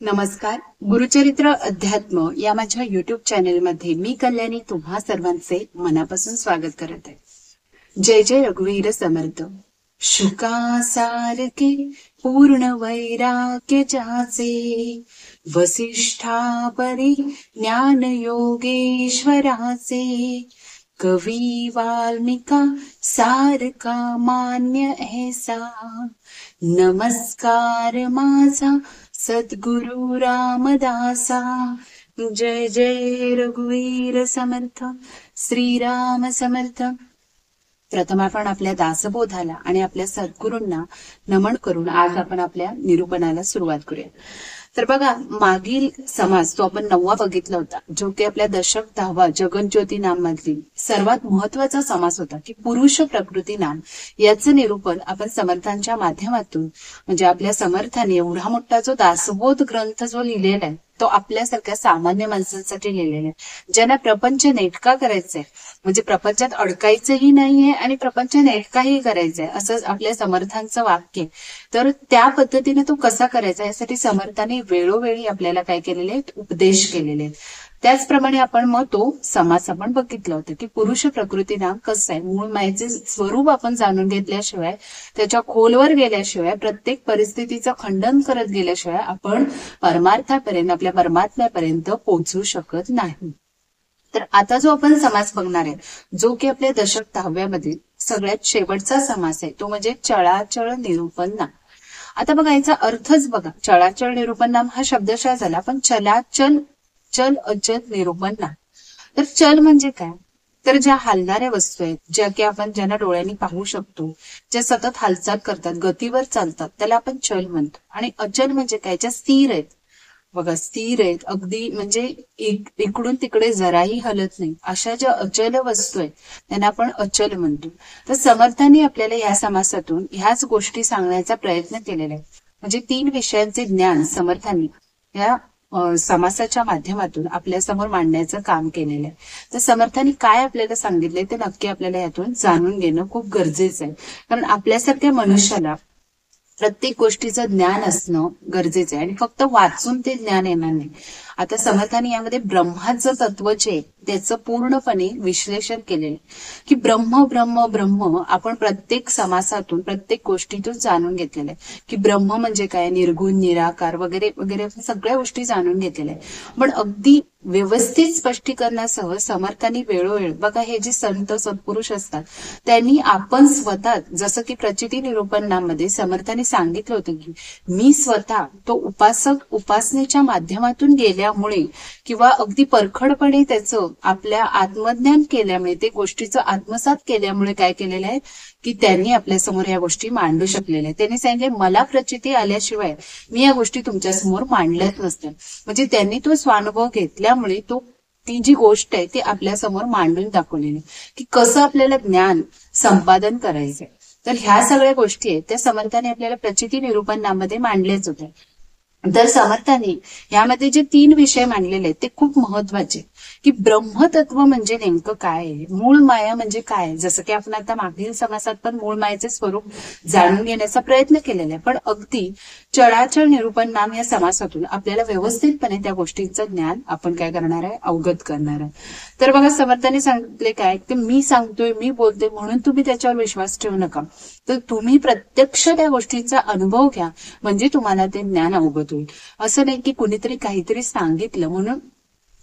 नमस्कार. गुरुचरित्र अध्यात्म या माझ्या युट्यूब चॅनेलमध्ये मी कल्याणी तुम्हा सर्वांचे मनापासून स्वागत करत आहे. जय जय रघुवीर समर्थ. शुकासारखे पूर्ण वैराग्य ज्याचे, वसिष्ठापरी ज्ञान योगेश्वराचे, कवी वाल्मिका सारखा मान्य ऐसा, नमस्कार माझा सद्गुरु रामदासा. जय जय रघुवीर समर्थ. श्रीराम समर्थ. प्रथम आपण आपल्या दासबोधाला आणि आपल्या सद्गुरूंना नमन करून आज आपण आपल्या निरूपणाला सुरुवात करूया. तर बघा, मागील समास तो आपण 9वा बघितला होता, जो की आपल्या दशक 10वा जगज्योती नाम मधली सर्वात महत्वाचा समास होता, की पुरुष प्रकृती नाम याचं निरूपण आपण समर्थांच्या माध्यमातून, म्हणजे आपल्या समर्थाने एवढा मोठा जो दासबोध ग्रंथ जो लिहिलेला आहे तो आपल्यासारख्या सामान्य माणसांसाठी लिहिलेला आहे, ज्यांना प्रपंच नेटका करायचंय, म्हणजे प्रपंचात अडकायचंही नाहीये आणि प्रपंच नेटकाही करायचंय, असं आपल्या समर्थांचं वाक्य. तर त्या पद्धतीने तो कसा करायचा यासाठी समर्थांनी वेळोवेळी आपल्याला काय केलेले आहेत, उपदेश केलेले आहेत. त्याचप्रमाणे आपण मग तो समास आपण बघितलं होतं, की पुरुष प्रकृती नाम कसं आहे, मूळ मायेचे स्वरूप आपण जाणून घेतल्याशिवाय, त्याच्या खोलवर गेल्याशिवाय, प्रत्येक परिस्थितीचं खंडन करत गेल्याशिवाय आपण परमार्थापर्यंत, आपल्या परमात्म्यापर्यंत पोहोचू शकत नाही. तर आता जो आपण समास बघणार आहे, जो की आपल्या दशक 10व्यामध्ये सगळ्यात शेवटचा समास आहे, तो म्हणजे चळाचळ निरूपण नाम. आता बघा, याचा अर्थच बघा. चळाचळ निरूपण नाम हा शब्दशः झाला, पण चलाचल चल अचल निरूपण नाम. तर चल म्हणजे काय, तर ज्या हालणाऱ्या वस्तू आहेत, ज्या की आपण ज्यांना डोळ्यांनी पाहू शकतो, ज्या सतत हालचाल करतात, गतीवर चालतात, त्याला आपण चल म्हणतो. आणि अचल म्हणजे काय, ज्या स्थिर आहेत. बघा, स्थिर आहेत अगदी, म्हणजे इकडून तिकडे जराही हलत नाही, अशा ज्या अचल वस्तू आहेत त्यांना आपण अचल म्हणतो. तर समर्थांनी आपल्याला या समासातून ह्याच गोष्टी सांगण्याचा प्रयत्न केलेला आहे. म्हणजे 3 विषयांचे ज्ञान समर्थांनी या समासाच्या माध्यमातून आपल्या समोर मांडण्याचं काम केलेलं आहे. तर समर्थांनी काय आपल्याला सांगितलंय ते नक्की आपल्याला यातून जाणून घेणं खूप गरजेचं आहे. कारण आपल्यासारख्या मनुष्याला प्रत्येक गोष्टीचं ज्ञान असणं गरजेचं आहे, आणि फक्त वाचून ते ज्ञान येणार नाही. आता समर्थांनी यामध्ये ब्रह्माचं तत्व जे त्याचं पूर्णपणे विश्लेषण केलेलं, की ब्रह्म ब्रह्म ब्रह्म आपण प्रत्येक समासातून, प्रत्येक गोष्टीतून जाणून घेतलेलं आहे, की ब्रह्म म्हणजे काय, निर्गुण, निराकार वगैरे वगैरे सगळ्या गोष्टी जाणून घेतलेल्या आहेत. पण अगदी व्यवस्थित स्पष्टीकरणासह समर्थांनी वेळोवेळ, बघा, हे जे संत सत्पुरुष असतात त्यांनी आपण स्वतः, जसं की प्रचिती निरूपणामध्ये समर्थांनी सांगितलं होतं, की मी स्वतः तो उपासक उपासनेच्या माध्यमातून गेल्यामुळे किंवा अगदी परखडपणे त्याचं आपल्या आत्मज्ञान केल्यामुळे, ते गोष्टीचं आत्मसात केल्यामुळे काय केलेलं आहे, की त्यांनी आपल्यासमोर या गोष्टी मांडू शकलेल्या आहेत. त्यांनी सांगितले, मला प्रचिती आल्याशिवाय मी या गोष्टी तुमच्यासमोर मांडल्याच नसत्या. म्हणजे त्यांनी तो स्वानुभव घेतल्यामुळे ती जी गोष्ट आहे ती आपल्यासमोर मांडून दाखवलेली, की कसं आपल्याला ज्ञान संपादन करायचंय. तर ह्या सगळ्या गोष्टी आहेत त्या समर्थाने आपल्याला प्रचिती निरूपणामध्ये मांडलेच होते. तर समर्थांनी यामध्ये जे 3 विषय मांडलेले आहेत ते खूप महत्वाचे, की ब्रह्मतत्व म्हणजे नेमकं काय आहे, मूळ माया म्हणजे काय. जसं की आपण आता मागील समासात पण मूळ मायेचे स्वरूप जाणून घेण्याचा प्रयत्न केलेला आहे, पण अगदी चळाचळ निरूपण नाम या समासातून आपल्याला व्यवस्थितपणे त्या गोष्टींचं ज्ञान आपण काय करणार आहे, अवगत करणार आहे. तर बघा, समर्थांनी सांगितले काय, की मी सांगतोय, मी बोलते म्हणून तुम्ही त्याच्यावर विश्वास ठेवू नका, तर तुम्ही प्रत्यक्ष त्या गोष्टींचा अनुभव घ्या, म्हणजे तुम्हाला ते ज्ञान अवगत होईल. असं नाही की कुणीतरी काहीतरी सांगितलं म्हणून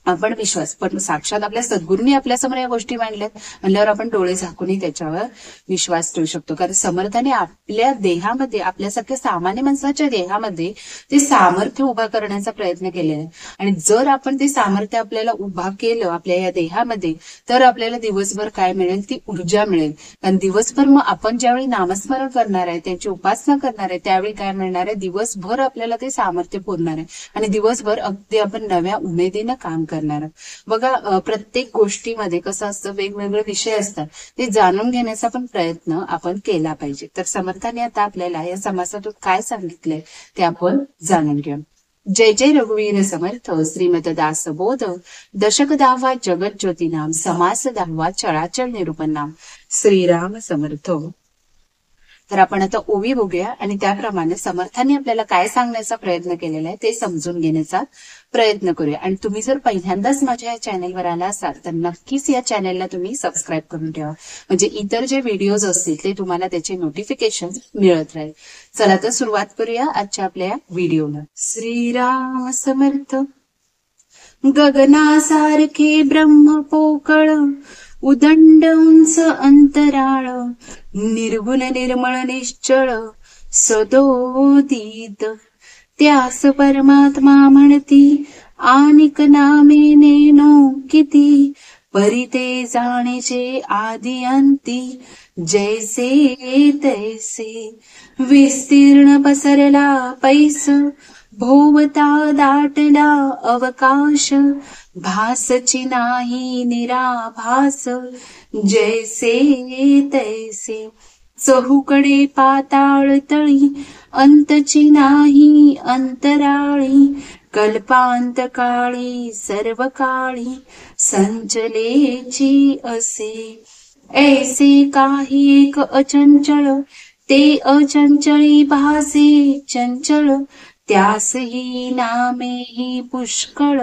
आपण विश्वास, पण साक्षात आपल्या सद्गुरूंनी आपल्यासमोर या गोष्टी मांडल्यात म्हणल्यावर आपण डोळे झाकूनही त्याच्यावर विश्वास ठेवू शकतो. कारण समर्थाने आपल्या देहामध्ये, आपल्यासारख्या सामान्य माणसाच्या देहामध्ये ते सामर्थ्य उभा करण्याचा प्रयत्न केलेला आहे. आणि जर आपण ते सामर्थ्य आपल्याला उभा केलं आपल्या या देहामध्ये, तर आपल्याला दिवसभर काय मिळेल, ती ऊर्जा मिळेल. कारण दिवसभर मग आपण ज्यावेळी नामस्मरण करणार आहे, त्यांची उपासना करणार आहे, त्यावेळी काय मिळणार आहे, दिवसभर आपल्याला ते सामर्थ्य पुरणार आहे आणि दिवसभर अगदी आपण नव्या उमेदीनं काम करणार. बघा, प्रत्येक गोष्टीमध्ये कसं असतं, वेगवेगळे विषय असतात, ते जाणून घेण्याचा पण प्रयत्न आपण केला पाहिजे. तर समर्थाने आता आपल्याला या समासातून काय सांगितलंय ते आपण जाणून घेऊ. जय जय रघुवीर समर्थ. श्रीमद दासबोध दशक 10वा जगज्योती नाम समास 10वा चळाचळ निरूपण नाम. श्रीराम समर्थ. तर आपण आता ओवी बघूया आणि त्याप्रमाणे समर्थांनी आपल्याला काय सांगण्याचा प्रयत्न केलेला आहे ते समजून घेण्याचा प्रयत्न करूया. आणि तुम्ही जर पहिल्यांदाच माझ्या या चॅनेलवर आला असाल तर नक्कीच या चॅनेलला तुम्ही सबस्क्राईब करून ठेवा, म्हणजे इतर जे व्हिडिओज असतील ते तुम्हाला त्याचे नोटिफिकेशन मिळत राहील. चला तर सुरुवात करूया आजच्या आपल्या व्हिडिओला. श्रीराम समर्थ. गगनासारखे ब्रह्म पोकळ, उदंड उंच अंतराळ, निर्गुण निर्मळ निश्चळ सदोदित, त्यास परमात्मा म्हणती, आनिक नामे नेनो किती, परिते जाणीचे आदि अंती, जैसे तैसे. विस्तीर्ण पसरला पैस, भोवता दाटला अवकाश, भासची नाही निराभास, जैसे तैसे. चहूकडे पाताळ तळी, अंतची नाही अंतराळी, कल्पांत काळी सर्व काळी, संचलेची असे. ऐसे काही एक अचंचळ, ते अचंचळी भासे चंचळ, त्यासही नामेही पुष्कळ,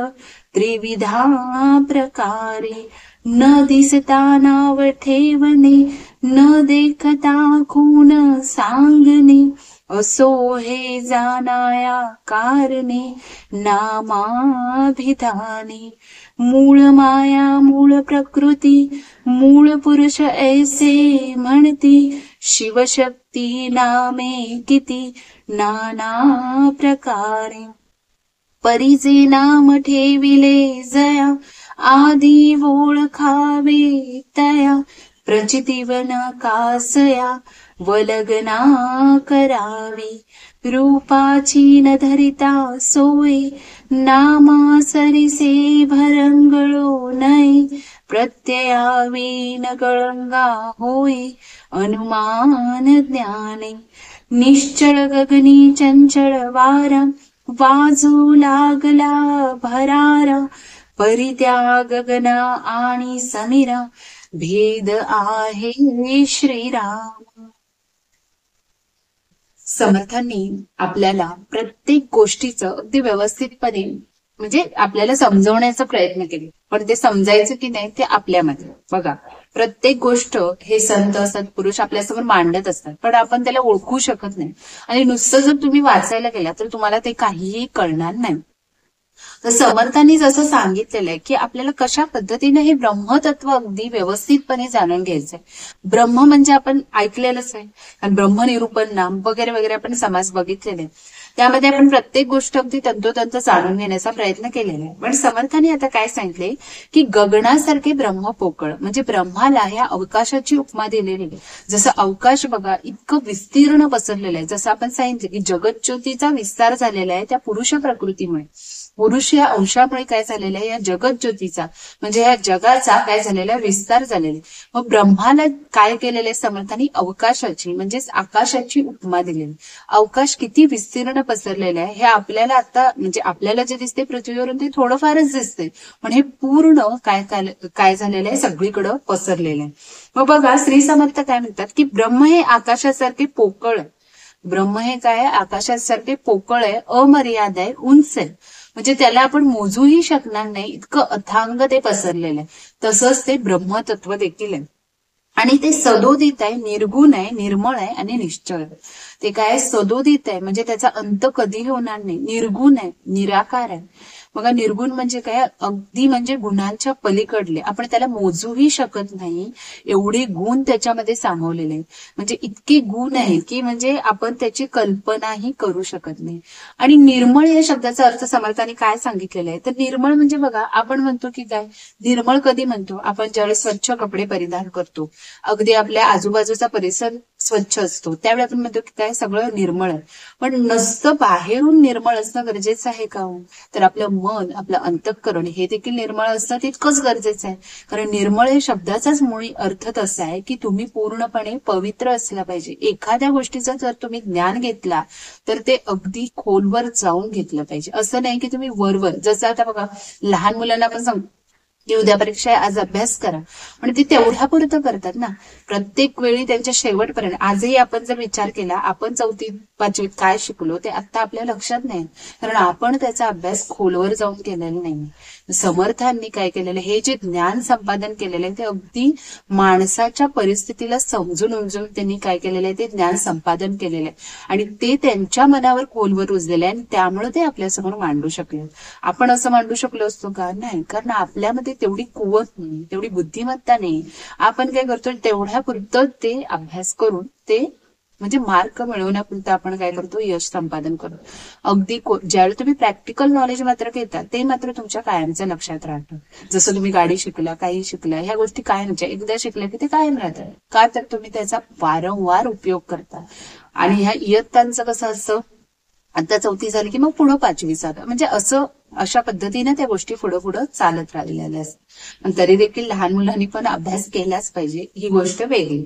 त्रिविधा प्रकारे. न दिसता नाव ठेवणे, न देखता खून सांगणे, असो हे जाणाया कारणे, नामाभिधाने. मूळ माया मूळ प्रकृती, मूळ पुरुष ऐसे म्हणती, शिवशक्ती नामे किती, नाना प्रकारे. परिजे नाम ठेविले जया, आधी ओळखावे तया, प्रचितीवन कासया वलगना करावी. रूपाची न धरिता सोय, नामा सरिसे भरंगळो नये, प्रत्ययावीन गळंगा होय, अनुमान ज्ञाने. निश्चळ गगनी चंचळ वारा, वाजू लागला भरारा, परित्या गगना आणि समीरा, भेद आहे श्रीराम. समर्थांनी आपल्याला प्रत्येक गोष्टीचं अगदी व्यवस्थितपणे म्हणजे आपल्याला समजवण्याचा प्रयत्न केले, पण ते समजायचं की नाही ते आपल्यामध्ये. बघा, प्रत्येक गोष्ट हे संत सत्पुरुष आपल्यासमोर मांडत असतात, पण आपण त्याला ओळखू शकत नाही. आणि नुसतं जर तुम्ही वाचायला गेला तर तुम्हाला ते काहीही कळणार नाही. तर समर्थांनी जसं सांगितलेलं आहे की आपल्याला कशा पद्धतीने हे ब्रह्मतत्व अगदी व्यवस्थितपणे जाणून घ्यायचंय. ब्रह्म म्हणजे आपण ऐकलेलंच आहे, आणि ब्रह्मनिरूपण नाम वगैरे वगैरे आपण समाज बघितलेले, त्यामध्ये आपण प्रत्येक गोष्ट अगदी तंतोतंत जाणून घेण्याचा प्रयत्न केलेला आहे. पण समर्थांनी आता काय सांगितले की गगनासारखे ब्रह्म पोकळ, म्हणजे ब्रह्माला ह्या अवकाशाची उपमा दिलेली आहे. जसं अवकाश बघा इतकं विस्तीर्ण पसरलेलं आहे, जसं आपण सांगितलं की जगज्योतीचा विस्तार झालेला आहे त्या पुरुष प्रकृतीमुळे. पुरुष या अंशामुळे काय झालेलं आहे, या जगज्योतीचा म्हणजे या जगाचा काय झालेला आहे, विस्तार झालेला आहे. मग ब्रह्माला काय केलेलं आहे समर्थांनी, अवकाशाची म्हणजेच आकाशाची उपमा दिलेली. अवकाश किती विस्तीर्ण पसरलेलं आहे हे आपल्याला आता म्हणजे आपल्याला जे दिसते पृथ्वीवरून ते थोडंफारच दिसते, पण हे पूर्ण काय झालेलं आहे, सगळीकडं पसरलेलं आहे. मग बघा श्री समर्थ काय म्हणतात की ब्रह्म हे आकाशासारखे पोकळ आहे. ब्रह्म हे काय, आकाशासारखे पोकळ आहे, अमर्याद आहे, उंच आहे, म्हणजे त्याला आपण मोजूही शकणार नाही इतकं अथांग ते पसरलेलं आहे. तसंच ते ब्रह्मतत्व देखील आहे. आणि ते सदोदित आहे, निर्गुण आहे, निर्मळ आहे आणि निश्चळ आहे. ते काय सदोदित आहे म्हणजे त्याचा अंत कधीही होणार नाही. निर्गुण आहे, निराकार आहे. बघा निर्गुण म्हणजे काय, अगदी म्हणजे गुणांच्या पलीकडले, आपण त्याला मोजूही शकत नाही एवढे गुण त्याच्यामध्ये सामावलेले आहेत. म्हणजे इतके गुण आहेत की म्हणजे आपण त्याची कल्पनाही करू शकत नाही. आणि निर्मळ या शब्दाचा अर्थ समर्थांनी काय सांगितलेला आहे, तर निर्मळ म्हणजे बघा आपण म्हणतो की काय, निर्मळ कधी म्हणतो आपण ज्यावेळेस स्वच्छ कपडे परिधान करतो, अगदी आपल्या आजूबाजूचा परिसर स्वच्छ असतो, त्यावेळी आपण म्हणतो की काय सगळं निर्मळ आहे. पण नसतं बाहेरून निर्मळ असणं गरजेचं आहे का, तर आपलं मन, आपलं अंतःकरण हे देखील निर्मळ असणं तितकंच गरजेचं आहे. कारण निर्मळ या शब्दाचाच मुळी अर्थ तसा आहे की तुम्ही पूर्णपणे पवित्र असला पाहिजे. एखाद्या गोष्टीचं जर तुम्ही ज्ञान घेतला तर ते अगदी खोलवर जाऊन घेतलं पाहिजे. असं नाही की तुम्ही वरवर, जसं आता बघा लहान मुलांना आपण की उद्या परीक्षा आहे, आज अभ्यास करा. पण ते तेवढ्या पुरतं करतात ना, प्रत्येक वेळी त्यांच्या शेवटपर्यंत. आजही आपण जर विचार केला, आपण 4वी-5वीत काय शिकलो ते आता आपल्या लक्षात नाही, कारण आपण त्याचा अभ्यास खोलवर जाऊन केलेला नाही. समर्थांनी काय केलेलं, हे जे ज्ञान संपादन केलेलं आहे ते अगदी माणसाच्या परिस्थितीला समजून उमजून त्यांनी काय केलेलं आहे, ते ज्ञान संपादन केलेलं आहे आणि ते त्यांच्या मनावर खोलवर रुजलेलं आहे आणि त्यामुळे ते आपल्यासमोर मांडू शकले. आपण असं मांडू शकलो असतो का? नाही, कारण आपल्यामध्ये तेवढी कुवत नाही, तेवढी बुद्धिमत्ता नाही. आपण काय करतो, तेवढ्या पुरतं ते अभ्यास करून ते म्हणजे मार्क मिळवण्यापुरतं आपण काय करतो, यश संपादन करतो. अगदी ज्यावेळी तुम्ही प्रॅक्टिकल नॉलेज मात्र घेता ते मात्र तुमच्या कायमच्या लक्षात राहतं. जसं तुम्ही गाडी शिकला, काही शिकला, ह्या गोष्टी कायमच्या, एकदा शिकल्या की ते कायम राहतात. का तर तुम्ही त्याचा वारंवार उपयोग करता. आणि ह्या इयत्तांचं कसं असतं, आता 4थी झाली की मग पुढं 5वी झालं, म्हणजे असं अशा पद्धतीने त्या गोष्टी पुढं पुढं चालत राहिलेल्या असतात. पण तरी देखील लहान मुलांनी पण अभ्यास केलाच पाहिजे, ही गोष्ट वेगळी.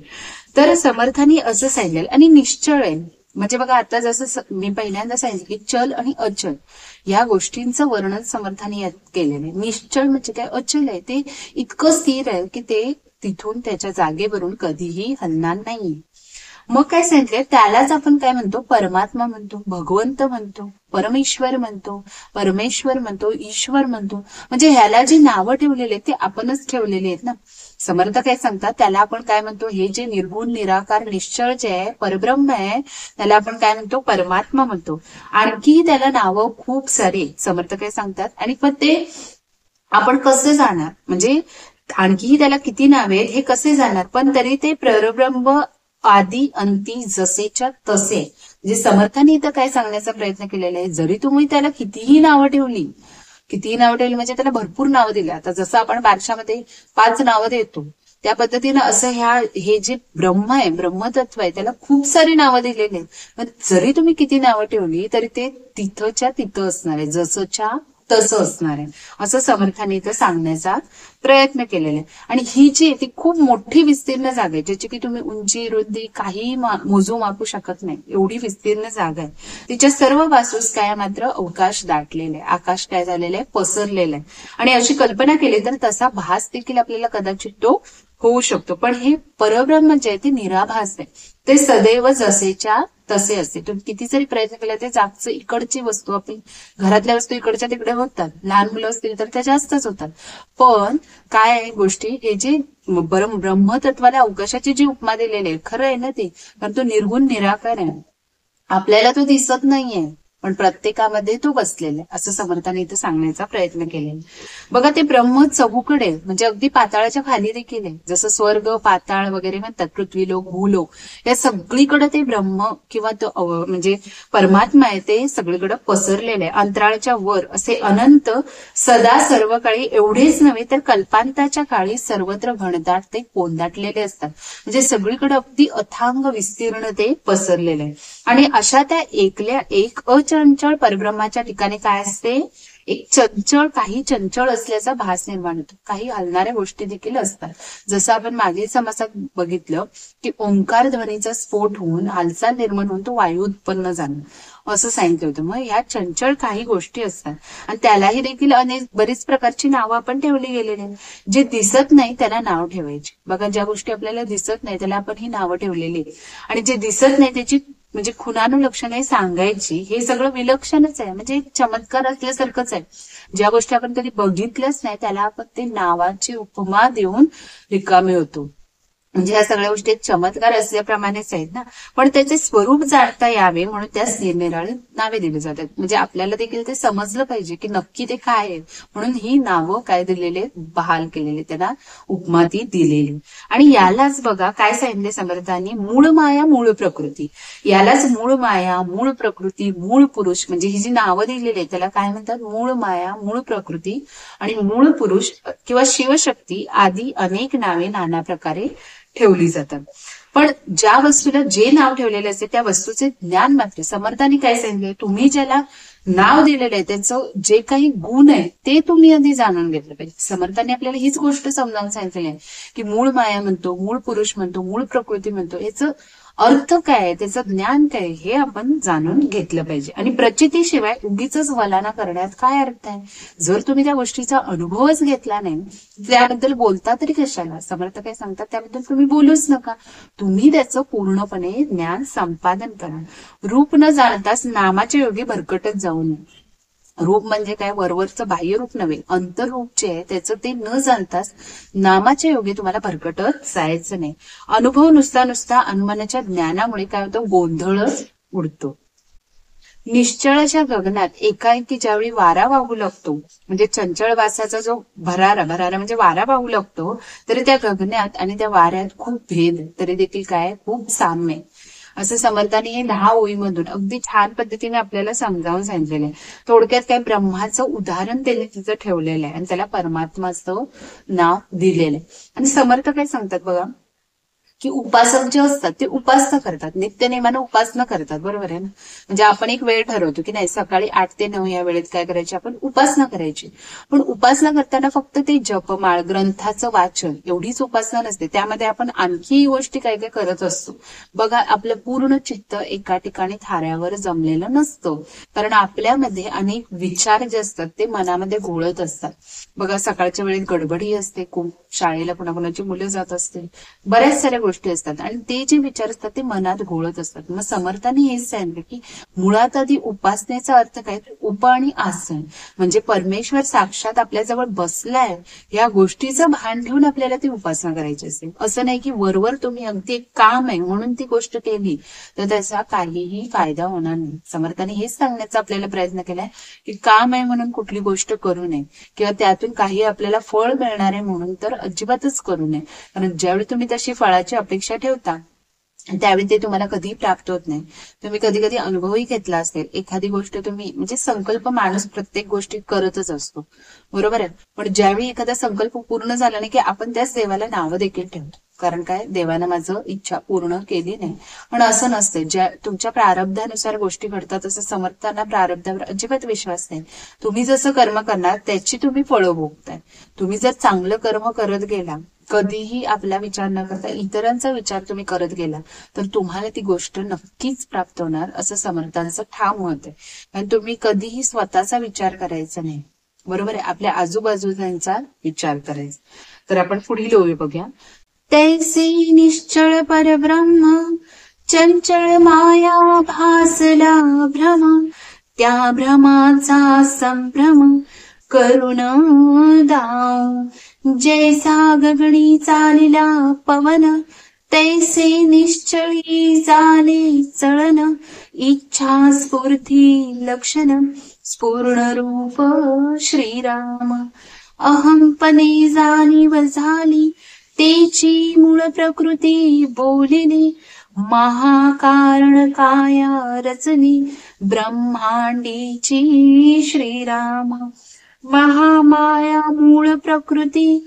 तर समर्थांनी असं सांगितलं. आणि निश्चळ आहे, म्हणजे बघा आता जसं मी पहिल्यांदा सांगितलं की चल आणि अचल या गोष्टींचं वर्णन समर्थांनी यात केलेलं आहे. निश्चळ म्हणजे काय, अचल आहे, ते इतकं स्थिर आहे की ते तिथून त्याच्या जागेवरून कधीही हलणार नाही. मग काय सांगितलंय, त्यालाच आपण काय म्हणतो, परमात्मा म्हणतो, भगवंत म्हणतो, परमेश्वर म्हणतो, परमेश्वर म्हणतो, ईश्वर म्हणतो. म्हणजे ह्याला जी नावं ठेवलेली आहेत ते आपणच ठेवलेली आहेत ना. समर्थ काय सांगतात, त्याला आपण काय म्हणतो, हे जे निर्गुण निराकार निश्चळ जे आहे, परब्रह्म आहे, त्याला आपण काय म्हणतो, परमात्मा म्हणतो. आणखी त्याला नावं खूप सारी समर्थ काय सांगतात. आणि पण ते आपण कसं जाणार, म्हणजे आणखीही त्याला किती नावे आहेत हे कसे जाणार, पण तरी ते परब्रह्म आदी अंती जसेच्या तसे. म्हणजे समर्थांनी इथं काय सांगण्याचा प्रयत्न केलेला आहे, जरी तुम्ही त्याला कितीही नावं ठेवली, म्हणजे त्याला भरपूर नावं दिली. आता जसं आपण बारशामध्ये 5 नावं देतो त्या पद्धतीनं असं हे जे ब्रह्म आहे, ब्रह्मतत्व आहे, त्याला खूप सारी नावं दिलेली आहेत. पण जरी तुम्ही किती नावं ठेवली तरी ते तिथंच्या तिथं असणार आहे, जसंच्या तसं असणार आहे, असं समर्थांनी इथं सांगण्याचा प्रयत्न केलेला आहे. आणि ही जी ती खूप मोठी विस्तीर्ण जागा आहे, ज्याची की तुम्ही उंची रुंदी काही मोजू मापू शकत नाही, एवढी विस्तीर्ण जागा आहे. तिच्या सर्व बाजूस काय मात्र अवकाश दाटलेला आहे, आकाश काय झालेलं आहे, पसरलेलं आहे. आणि अशी कल्पना केली तर तसा भास देखील आपल्याला कदाचित तो होऊ शकतो. पण हे परब्रह्म जे आहे ते निराभास आहे, ते सदैव जसेच्या तसे असते. तुम्ही किती जरी प्रयत्न केला ते जागचं, इकडची वस्तू, आपली घरातल्या वस्तू इकडच्या तिकडे होतात, लहान मुलं असतील तर त्या जास्तच होतात. पण काय आहे गोष्टी, हे जे ब्रह्मतत्वाला अवकाशाची जी उपमा दिलेली आहे, खरं आहे ना ते, कारण तो निर्गुण निराकार आहे, आपल्याला तो दिसत नाहीये, पण प्रत्येकामध्ये तो बसलेला आहे, असं समर्थाने इथं सांगण्याचा प्रयत्न केलेला. बघा, ते ब्रह्म चहूकडे, म्हणजे अगदी पाताळाच्या खाली देखील आहे. जसं स्वर्ग पाताळ वगैरे म्हणतात, पृथ्वीलोक भूलोक, या सगळीकडे ते ब्रह्म किंवा तो म्हणजे परमात्मा आहे ते सगळीकडे पसरलेलं आहे. अंतराळच्या वर असे अनंत सदा सर्व काळी, एवढेच नव्हे तर कल्पांताच्या काळी सर्वत्र घनदाट ते कोंदाटलेले असतात. म्हणजे सगळीकडे अगदी अथांग विस्तीर्ण ते पसरलेले आहे. आणि अशा त्या एक अचंचळ परब्रह्माच्या ठिकाणी काय असते, एक चंचळ, काही चंचळ असल्याचा भास निर्माण होतो, काही हलणाऱ्या गोष्टी देखील असतात. जसं आपण मागील समासात बघितलं की ओंकार ध्वनीचा स्फोट होऊन हालचाल निर्माण होऊन तो वायू उत्पन्न झाला, असं सांगितलं होतं. मग या चंचळ काही गोष्टी असतात आणि त्यालाही देखील बरीच प्रकारची नावं आपण ठेवली गेलेली आहेत. जे दिसत नाही त्याला नाव ठेवायची. बघा, ज्या गोष्टी आपल्याला दिसत नाही त्याला आपण ही नावं ठेवलेली आहेत, आणि जे दिसत नाही त्याची म्हणजे खुणानुलक्षणे सांगायची. हे सगळं विलक्षणच आहे, म्हणजे एक चमत्कार असल्यासारखंच आहे. ज्या गोष्टी आपण कधी बघितल्याच नाही त्याला आपण ते नावाची उपमा देऊन रिकामे होतो. म्हणजे या सगळ्या गोष्टी एक चमत्कार असल्याप्रमाणेच आहेत ना, पण त्याचे स्वरूप जाणता यावे म्हणून त्यास निरनिराळी नावे दिली जातात. म्हणजे आपल्याला देखील ते समजलं पाहिजे की नक्की ते काय आहे, म्हणून ही नावं काय दिलेले, बहाल केलेले, त्यांना उपमा ती दिलेली. आणि यालाच बघा काय सांगितले समर्थांनी, मूळ माया मूळ प्रकृती. यालाच मूळ माया, मूळ प्रकृती, मूळ पुरुष, म्हणजे ही जी नावं दिलेली आहेत त्याला काय म्हणतात, मूळ माया, मूळ प्रकृती आणि मूळ पुरुष किंवा शिवशक्ती आदी अनेक नावे नाना प्रकारे ठेवली जातात. पण ज्या वस्तूला जे नाव ठेवलेले असते त्या वस्तूचे ज्ञान मात्र समर्थांनी काय सांगितले, तुम्ही ज्याला नाव दिलेलं आहे त्यांचं जे काही गुण आहे ते तुम्ही आधी जाणून घेतलं पाहिजे. समर्थांनी आपल्याला हीच गोष्ट समजावून सांगितलेली आहे की मूळ माया म्हणतो, मूळ पुरुष म्हणतो, मूळ प्रकृती म्हणतो, याचं अर्थ काय, त्याचं ज्ञान काय, हे आपण जाणून घेतलं पाहिजे. आणि प्रचितीशिवाय उगीच वलाना करण्यात काय अर्थ आहे? जर तुम्ही त्या गोष्टीचा अनुभवच घेतला नाही, त्याबद्दल बोलता तरी कशाला? समर्थ काय सांगतात, त्याबद्दल तुम्ही बोलूच नका. तुम्ही त्याचं पूर्णपणे ज्ञान संपादन करा. रूप न जाणताच नामाच्या योगी भरकटत जाऊ नये. रूप म्हणजे काय, वरवरचं बाह्य रूप नव्हे, अंतर्रूप जे आहे त्याचं ते न जाणताच नामाच्या योगी तुम्हाला भरकटत जायचं नाही. अनुभव नुसता अनुमानाच्या ज्ञानामुळे काय होतं, गोंधळच उडतो. निश्चळ अशा गगनात एकाएकी ज्यावेळी वारा वाहू लागतो, म्हणजे चंचळ वासाचा जो भरारा म्हणजे वारा वाहू लागतो, तरी त्या गगनात आणि त्या वाऱ्यात खूप भेद, तरी देखील काय, खूप साम्य. असं समर्थाने हे 10 ओळीमधून अगदी छान पद्धतीने आपल्याला समजावून सांगितलेलं आहे. थोडक्यात काय, ब्रह्माचं उदाहरण त्यांनी तिथं ठेवलेलं आहे आणि त्याला परमात्माचं नाव दिलेलं आहे. आणि समर्थ काय सांगतात बघा, की उपासक जे असतात ते उपासना करतात, नित्यनेमानं उपासना करतात, बरोबर आहे ना. म्हणजे आपण एक वेळ ठरवतो की नाही, सकाळी 8 ते 9 या वेळेत काय करायची, आपण उपासना करायची. पण उपासना करताना फक्त ते जपमाळ, ग्रंथाचं वाचन एवढीच उपासना नसते, त्यामध्ये आपण आणखी गोष्टी काय काय करत असतो. बघा, आपलं पूर्ण चित्त एका ठिकाणी थाऱ्यावर जमलेलं नसतं, कारण आपल्यामध्ये अनेक विचार जे असतात ते मनामध्ये घोळत असतात. बघा, सकाळच्या वेळेत गडबडी असते खूप, शाळेला कुणाकुणाची मुलं जात असतील, बऱ्याच साऱ्या गोष्टी असतात आणि ते जे विचार असतात ते मनात घोळत असतात. मग समर्थांनी हेच सांगितलं की मुळात आधी उपासनेचा अर्थ काय, उप आणि आसन, म्हणजे परमेश्वर साक्षात आपल्याजवळ बसलाय या गोष्टीचं भान ठेवून आपल्याला ती उपासना करायची असते. असं नाही की वरवर तुम्ही अगदी काम आहे म्हणून ती गोष्ट केली तर त्याचा काहीही फायदा होणार नाही. समर्थांनी हेच सांगण्याचा आपल्याला प्रयत्न केलाय की काम आहे म्हणून कुठली गोष्ट करू नये, किंवा त्यातून काही आपल्याला फळ मिळणार आहे म्हणून तर अजिबातच करू नये. कारण ज्यावेळी तुम्ही तशी फळाची अपेक्षा ठेवता त्यावेळी ते तुम्हाला कधीही प्राप्त होत नाही. तुम्ही कधी कधी अनुभवही घेतला असेल, एखादी गोष्ट तुम्ही, म्हणजे संकल्प माणूस प्रत्येक गोष्टी करतच असतो, बरोबर आहे. पण ज्यावेळी एखादा संकल्प पूर्ण झाला नाही की आपण त्याच देवाला नावं देखील ठेवतो, कारण काय, देवानं माझं इच्छा पूर्ण केली नाही. पण असं नसते, ज्या तुमच्या प्रारब्धानुसार गोष्टी घडतात, तसं समर्थांना प्रारब्धावर अजिबात विश्वास नाही. तुम्ही जसं कर्म करणार त्याची तुम्ही फळं भोगताय. तुम्ही जर चांगलं कर्म करत गेला, कधीही आपला विचार न करता इतरांचा विचार तुम्ही करत गेला तर तुम्हाला ती गोष्ट नक्कीच प्राप्त होणार, असं समर्थांचं ठाम मत आहे. कारण तुम्ही कधीही स्वतःचा विचार करायचा नाही, बरोबर आहे, आपल्या आजूबाजूचा विचार करायचा. तर आपण पुढील ओळी बघूया. तैसे निश्चळ परब्रह्म चंचळ माया भासला भ्रम, त्या भ्रमाचा संभ्रम करुण दाव. जैसा गगनी चालिला पवन, तैसे निश्चळी झाले चळन. इच्छा स्फूर्ती लक्षण स्पूर्ण रूप श्रीराम. अहंपणे जाणीव झाली तेची मूळ प्रकृती बोलिली. महाकारण काया रचली ब्रह्मांडीची श्रीराम. महामाया मूळ प्रकृती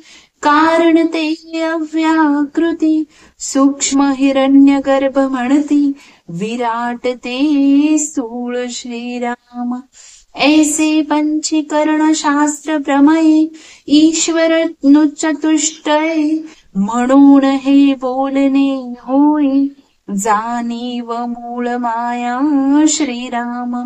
कारण ते अव्याकृती. सूक्ष्म हिरण्य गर्भ म्हणती विराट ते स्थूळ श्रीराम. ऐसे पंचीकरण शास्त्र प्रमये ईश्वर चतुष्टय. म्हणून हे बोलणे होय जाणीव मूळ माया श्रीराम.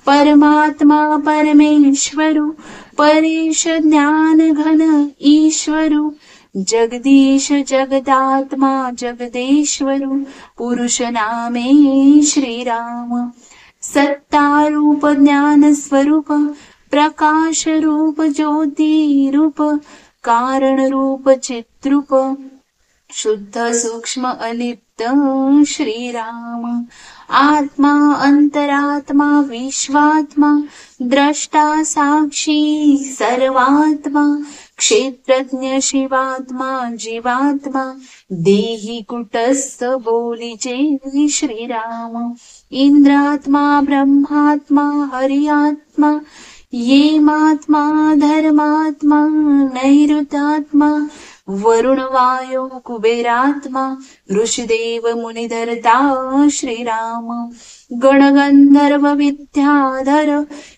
परमात्मा परमेश्वरू परेश ज्ञान घन ईश्वरू. जगदीश जगदात्मा जगदेश्वरू पुरुष नामे श्रीराम. सत्ता रूप ज्ञान स्वरूप प्रकाश रूप ज्योती रूप कारण रूप चित्रूप शुद्ध सूक्ष्म अलिप्त श्रीराम. आत्मा अंतरात्मा विश्वात्मा द्रष्टा साक्षी सर्वात्मा. क्षेत्रज्ञ शिवात्मा जीवात्मा देही कुटस्थ बोलीचे श्रीराम. इंद्रात्मा ब्रह्मात्मा हरिआत्मा येमात्मा धर्मात्मा नैऋतात्मा. वरुण वायू कुबेरात्मा ऋषिदेव मुनिधरता श्रीराम. गणगंधर्व विद्याधर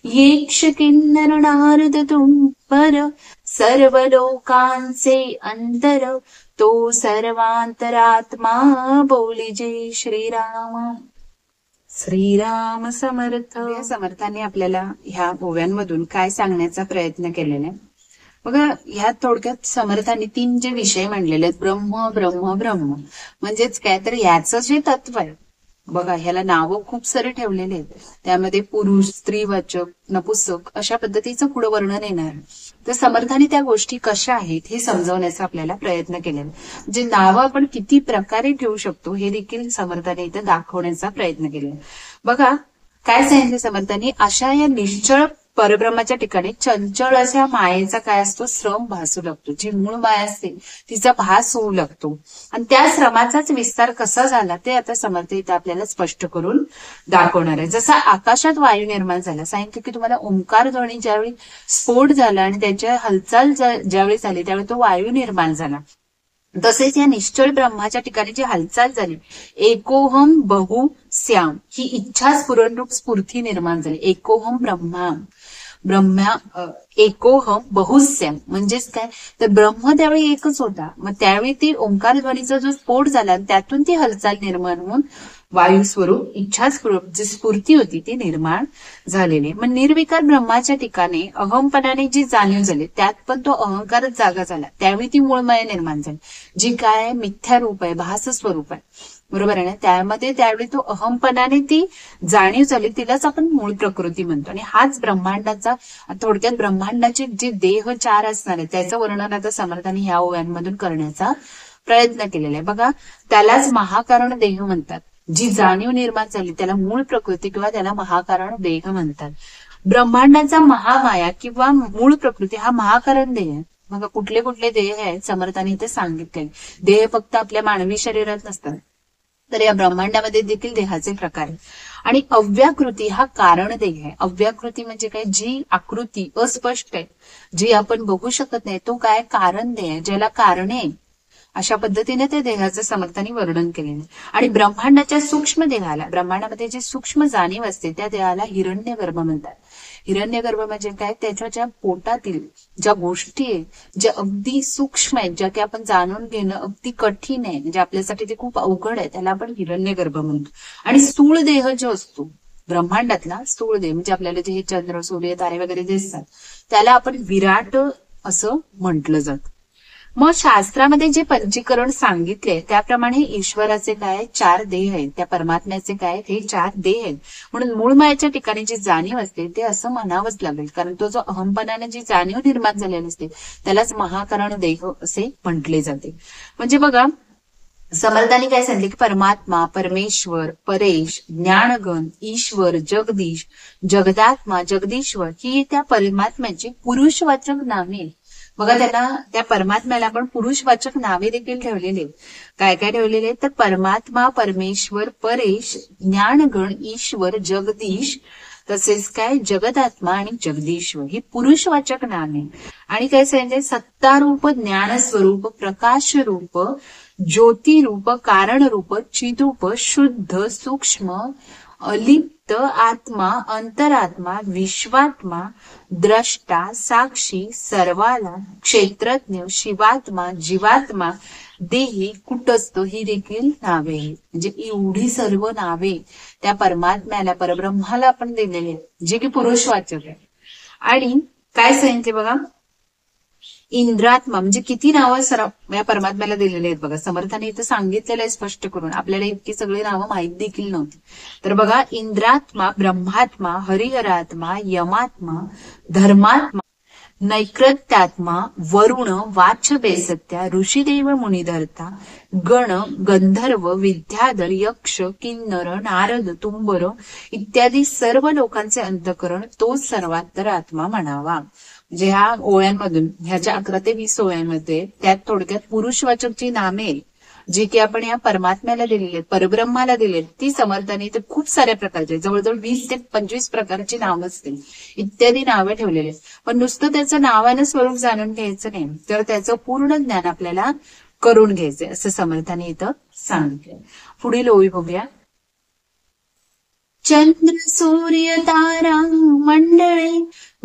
यक्ष किन्नर नारद तुम्पर. सर्व लोकांचे अंतर तो सर्वांतरात्मा बोली जय श्रीराम. श्रीराम समर्थ. या समर्थांनी आपल्याला ह्या ओव्यांमधून काय सांगण्याचा प्रयत्न केलेला आहे बघा. ह्या थोडक्यात समर्थांनी 3 जे विषय मांडलेले आहेत, ब्रह्म ब्रह्म ब्रह्म, म्हणजेच काय तर याचं जे तत्व आहे बघा, ह्याला नावं खूप सारे ठेवलेले आहेत. त्यामध्ये पुरुष, स्त्रीवाचक, नपुसक अशा पद्धतीचं पुढे वर्णन येणार. तर समर्थांनी त्या गोष्टी कशा आहेत हे समजवण्याचा आपल्याला प्रयत्न केलेला. जे नावं आपण किती प्रकारे ठेवू शकतो हे देखील समर्थांनी इथं दाखवण्याचा प्रयत्न केलेला. बघा काय सांगितलं समर्थांनी, अशा या निश्चळ परब्रह्माच्या ठिकाणी चंचल अशा मायेचा काय असतो, श्रम भासू लागतो. जी मूळ माया असते तिचा भास होऊ लागतो. आणि त्या श्रमाचाच विस्तार कसा झाला ते आता समर्थ इथं आपल्याला स्पष्ट करून दाखवणार आहे. जसा आकाशात वायू निर्माण झाला, सांगितलं की तुम्हाला ओंकार ध्वनी ज्यावेळी स्फोट झाला आणि त्याच्या हालचाल ज्यावेळी झाली त्यावेळी तो वायू निर्माण झाला, तसेच या निश्चळ ब्रह्माच्या ठिकाणी जी हालचाल झाली, एकोहम बहु श्याम ही इच्छा स्फुरणरूप स्फूर्ती निर्माण झाली. एकोहम ब्रह्मा एकोहम बहुश्याम म्हणजेच काय तर ब्रह्म त्यावेळी एकच होता. मग त्यावेळी ती ओंकार ध्वनीचा जो स्फोट झाला त्यातून ती हालचाल निर्माण होऊन वायू स्वरूप इच्छा स्वरूप जी स्फूर्ती होती ती निर्माण झालेली. मग निर्विकार ब्रह्माच्या ठिकाणी अहमपणाने जी जाणीव झाली त्यात पण तो अहंकारच जागा झाला. त्यावेळी ती मूळ माया निर्माण झाली, जी काय मिथ्या रूप आहे, भास स्वरूप आहे, बरोबर आहे ना. त्यामध्ये त्यावेळी तो अहमपणाने ती जाणीव झाली, तिलाच आपण मूळ प्रकृती म्हणतो. आणि हाच ब्रह्मांडाचा थोडक्यात ब्रह्मांडाचे जे देह 4 असणार आहे त्याचं वर्णन आता समर्थांनी ह्या ओव्यांमधून करण्याचा प्रयत्न केलेला आहे. बघा त्यालाच महाकारण देह म्हणतात. जी जाणीव निर्माण झाली त्याला मूळ प्रकृती किंवा त्याला महाकारण देह म्हणतात. ब्रह्मांडाचा महामाया किंवा मूळ प्रकृती हा महाकारण देह आहे. मग कुठले कुठले देह आहेत समर्थांनी इथे सांगितले. देह फक्त आपल्या मानवी शरीरात नसतात, तर या ब्रह्मांडामध्ये देखील देहाचे प्रकार आहेत. आणि अव्याकृती हा कारण देह आहे. अव्याकृती म्हणजे काय, जी आकृती अस्पष्ट आहे, जी आपण बघू शकत नाही, तो काय कारण देह आहे, ज्याला कारणे अशा पद्धतीने त्या देहाचं समर्थांनी वर्णन केलेलं आहे. आणि ब्रह्मांडाच्या सूक्ष्म देहाला, ब्रह्मांडामध्ये जी सूक्ष्म जाणीव असते त्या देहाला हिरण्यगर्भ म्हणतात. हिरण्यगर्भ म्हणजे काय, त्याच्या ज्या पोटातील ज्या गोष्टी आहेत ज्या अगदी सूक्ष्म आहेत, ज्या की आपण जाणून घेणं अगदी कठीण आहे, म्हणजे आपल्यासाठी ते खूप अवघड आहे, त्याला आपण हिरण्यगर्भ म्हणतो. आणि स्थूळ देह जो असतो ब्रह्मांडातला, स्थूळ देह म्हणजे आपल्याला जे हे चंद्र सूर्य तारे वगैरे दिसतात त्याला आपण विराट असं म्हटलं जातं. मग शास्त्रामध्ये जे पंचीकरण सांगितले त्याप्रमाणे ईश्वराचे काय 4 देह आहेत, त्या परमात्म्याचे काय हे 4 देह आहेत. म्हणून मूळ मायेच्या ठिकाणी जी जाणीव असते ते असं म्हणावंच लागेल, कारण तो जो अहमपणाने जी जाणीव निर्माण झालेली असते त्यालाच महाकारण देह असे म्हटले जाते. म्हणजे बघा समर्थांनी काय सांगितले की परमात्मा, परमेश्वर, परेश, ज्ञानगण, ईश्वर, जगदीश, जगदात्मा, जगदीश्वर ही त्या परमात्म्याची पुरुषवाचक नामे. बघा त्यांना त्या परमात्म्याला आपण पुरुषवाचक नावे देखील ठेवलेले. काय काय ठेवलेले तर परमात्मा, परमेश्वर, परेश, ज्ञानगण, ईश्वर, जगदीश, तसेच काय जगदात्मा आणि जगदीश्वर ही पुरुषवाचक नामे. आणि काय सांगितले सत्तारूप, ज्ञानस्वरूप, प्रकाश रूप, ज्योतिरूप, कारण रूप, चिदरूप, शुद्ध, सूक्ष्म, अलिप्त आत्मा, अंतरात्मा, विश्वात्मा, द्रष्टा, साक्षी, सर्वाला, क्षेत्रज्ञ, शिवात्मा, जीवात्मा, देही, कुटस्थ ही देखील नावे आहेत. म्हणजे एवढी सर्व नावे त्या परमात्म्याला, परब्रह्माला आपण दिलेली आहेत, जे की पुरुषवाचक आहे. आणि काय सांगितले बघा, इंद्रात्मा म्हणजे किती नावं या परमात्म्याला दिलेली आहेत बघा. समर्थाने इथं सांगितलेलं आहे स्पष्ट करून, आपल्याला इतकी सगळी नावं माहीत देखील नव्हती. तर बघा इंद्रात्मा, ब्रह्मात्मा, हरिहरात्मा, यमात्मा, धर्मात्मा, नैकृत्यात्मा, वरुण, वाच्य बेसत्या, ऋषिदेव, मुनिधर्ता, गण, गंधर्व, विद्याधर, यक्ष, किन्नर, नारद, तुंबर इत्यादी सर्व लोकांचे अंतःकरण तोच सर्वात्तर आत्मा म्हणावा. म्हणजे ह्या ओळ्यांमधून ह्याच्या 11 ते 20 ओळ्यांमध्ये त्यात थोडक्यात पुरुषवाचकची नामे जी की आपण या परमात्म्याला दिलेली आहेत, परब्रह्माला दिलेली ती समर्थाने तर खूप साऱ्या प्रकारचे जवळजवळ 20 ते 25 प्रकारची नावं असतील, इत्यादी नावं ठेवलेली आहेत. पण नुसतं त्याचं नावानं स्वरूप जाणून घ्यायचं नाही, तर त्याचं पूर्ण ज्ञान आपल्याला करून घ्यायचंय असं समर्थाने इथं सांगितलंय. पुढील ओळी बघूया. चंद्र सूर्य तारा मंडळे,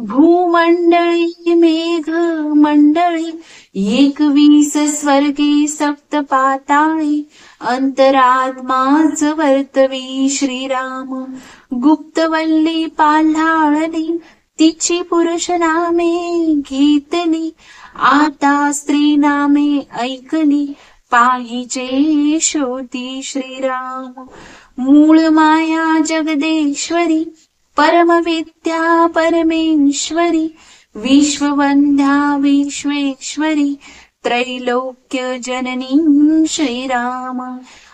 भूमंडळी मेघ मंडळी, 21 स्वर्गे सप्त पाताळी, अंतरात्माच वर्तवी श्रीराम. गुप्तवल्ली पाल्हाळली, तिची पुरुष नामे घेतली, आता स्त्री नामे ऐकली, पाहिजे श्रोती श्रीराम. मूळ माया जगदेश्वरी, परमविद्या परमेश्वरी, विश्ववंद्या विश्वेश्वरी, त्रैलोक्य जननी श्रीराम.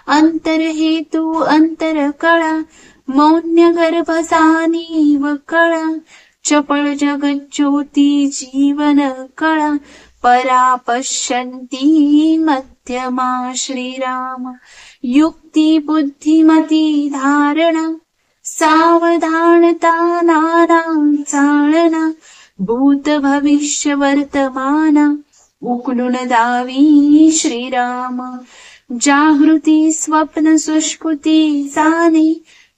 अंतरहेतू अंतरकळा, मौन्य गर्भसानी व कळा, चपळ जगज्योती जीवन कळा, परा पश्यन्ती मध्यमा श्रीराम. युक्ती बुद्धिमती धारणा, सावधानता नाना चालना, भूत भविष्य वर्तमाना, उकलून दावी श्रीराम. जागृती स्वप्न सुष्पुती जाणे,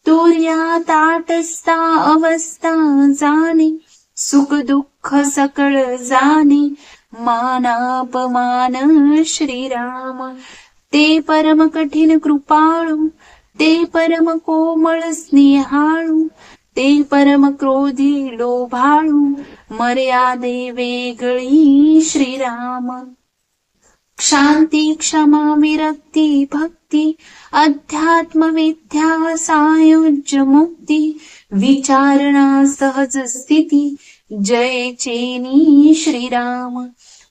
तुर्या ताटस्था अवस्था जाणे, सुख दुःख सकळ जाणे, मानापमान श्रीराम. ते परम कठीण कृपाळू, ते परम कोमळ स्नेहाळू, ते परम क्रोधी लोभाळू, मर्यादे वेगळी श्रीराम. शांती क्षमा विरक्ती भक्ती, अध्यात्म विद्या सायुज्य मुक्ती, विचारणा सहज स्थिती, जय चेनी श्रीराम.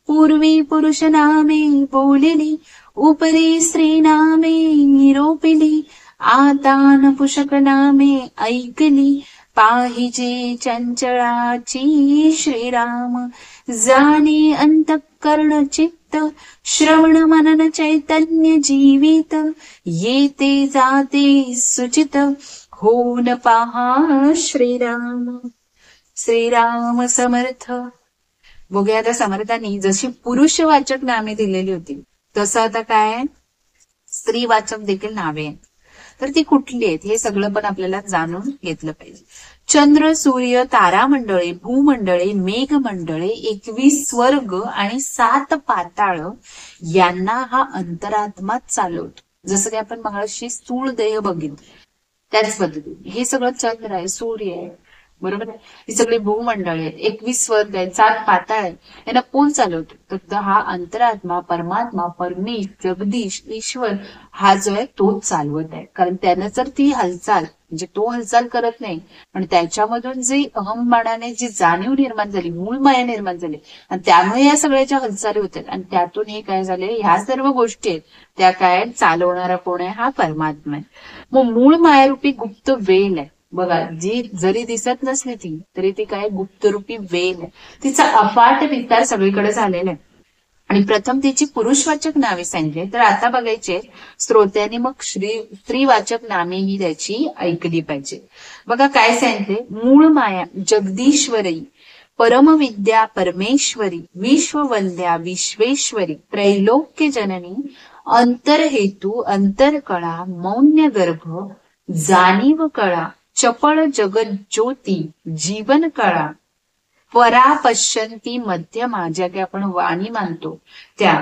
पूर्वी पुरुष नामे बोलिली, उपरी स्त्री नामे निरोपिली, आता नपुषक नामे ऐकली, पाहिजे चंचळाची श्रीराम. जाणे अंतःकरण चित्त, श्रवण मनन चैतन्य जीवित, येते जाते सुचित, होऊन पहा श्रीराम. श्रीराम समर्थ. बघूया आता समर्थांनी जशी पुरुषवाचक नामे दिलेली होती तसं आता काय स्त्रीवाचक देखील नावे आहेत. तर ती कुठली आहेत हे सगळं पण आपल्याला जाणून घेतलं पाहिजे. चंद्र सूर्य तारामंडळे, भूमंडळे, मेघमंडळे, 21 स्वर्ग आणि 7 पाताळ यांना हा अंतरात्माच चालवतो. जसं की आपण मगाशी स्थूल देह बघितलं त्याच पद्धतीने हे सगळं चंद्र आहे, सूर्य आहे, बरोबर आहे. ही सगळी भूमंडळे आहेत, 21 स्वर्ग आहेत, 7 पाताळ आहेत, यांना कोण चालवतो? तर हा अंतरात्मा, परमात्मा, परमेश, जगदीश, ईश्वर हा जो आहे तोच चालवत आहे. कारण त्यानं जर ती हालचाल म्हणजे तो हालचाल करत नाही, पण त्याच्यामधून जी अहंमानाने जी जाणीव निर्माण झाली, मूळ माया निर्माण झाली आणि त्यामुळे या सगळ्याच्या हालचाली होतात आणि त्यातून हे काय झाले, ह्या सर्व गोष्टी आहेत त्या काय चालवणारा कोण आहे? हा परमात्मा आहे. मग मूळ मायारूपी गुप्त वेल आहे बघा, जी जरी दिसत नसली ती तरी ती काय गुप्तरूपी वेल आहे. तिचा अफाट विस्तार सगळीकडे झालेला आहे. आणि प्रथम तिची पुरुषवाचक नावे सांगितली, तर आता बघायचे श्रोत्यांनी मग स्त्रीवाचक नामे ही त्याची ऐकली पाहिजे. बघा काय सांगितले, मूळ माया जगदीश्वरी, परमविद्या परमेश्वरी, विश्ववंद्या विश्वेश्वरी, त्रैलोक्य जननी, अंतरहेतू अंतरकळा, मौन्य गर्भ, जाणीव कळा, चपळ जगत ज्योती, जीवन कळा, परा पश्यंती मध्यमा, ज्या काही आपण वाणी मानतो त्या,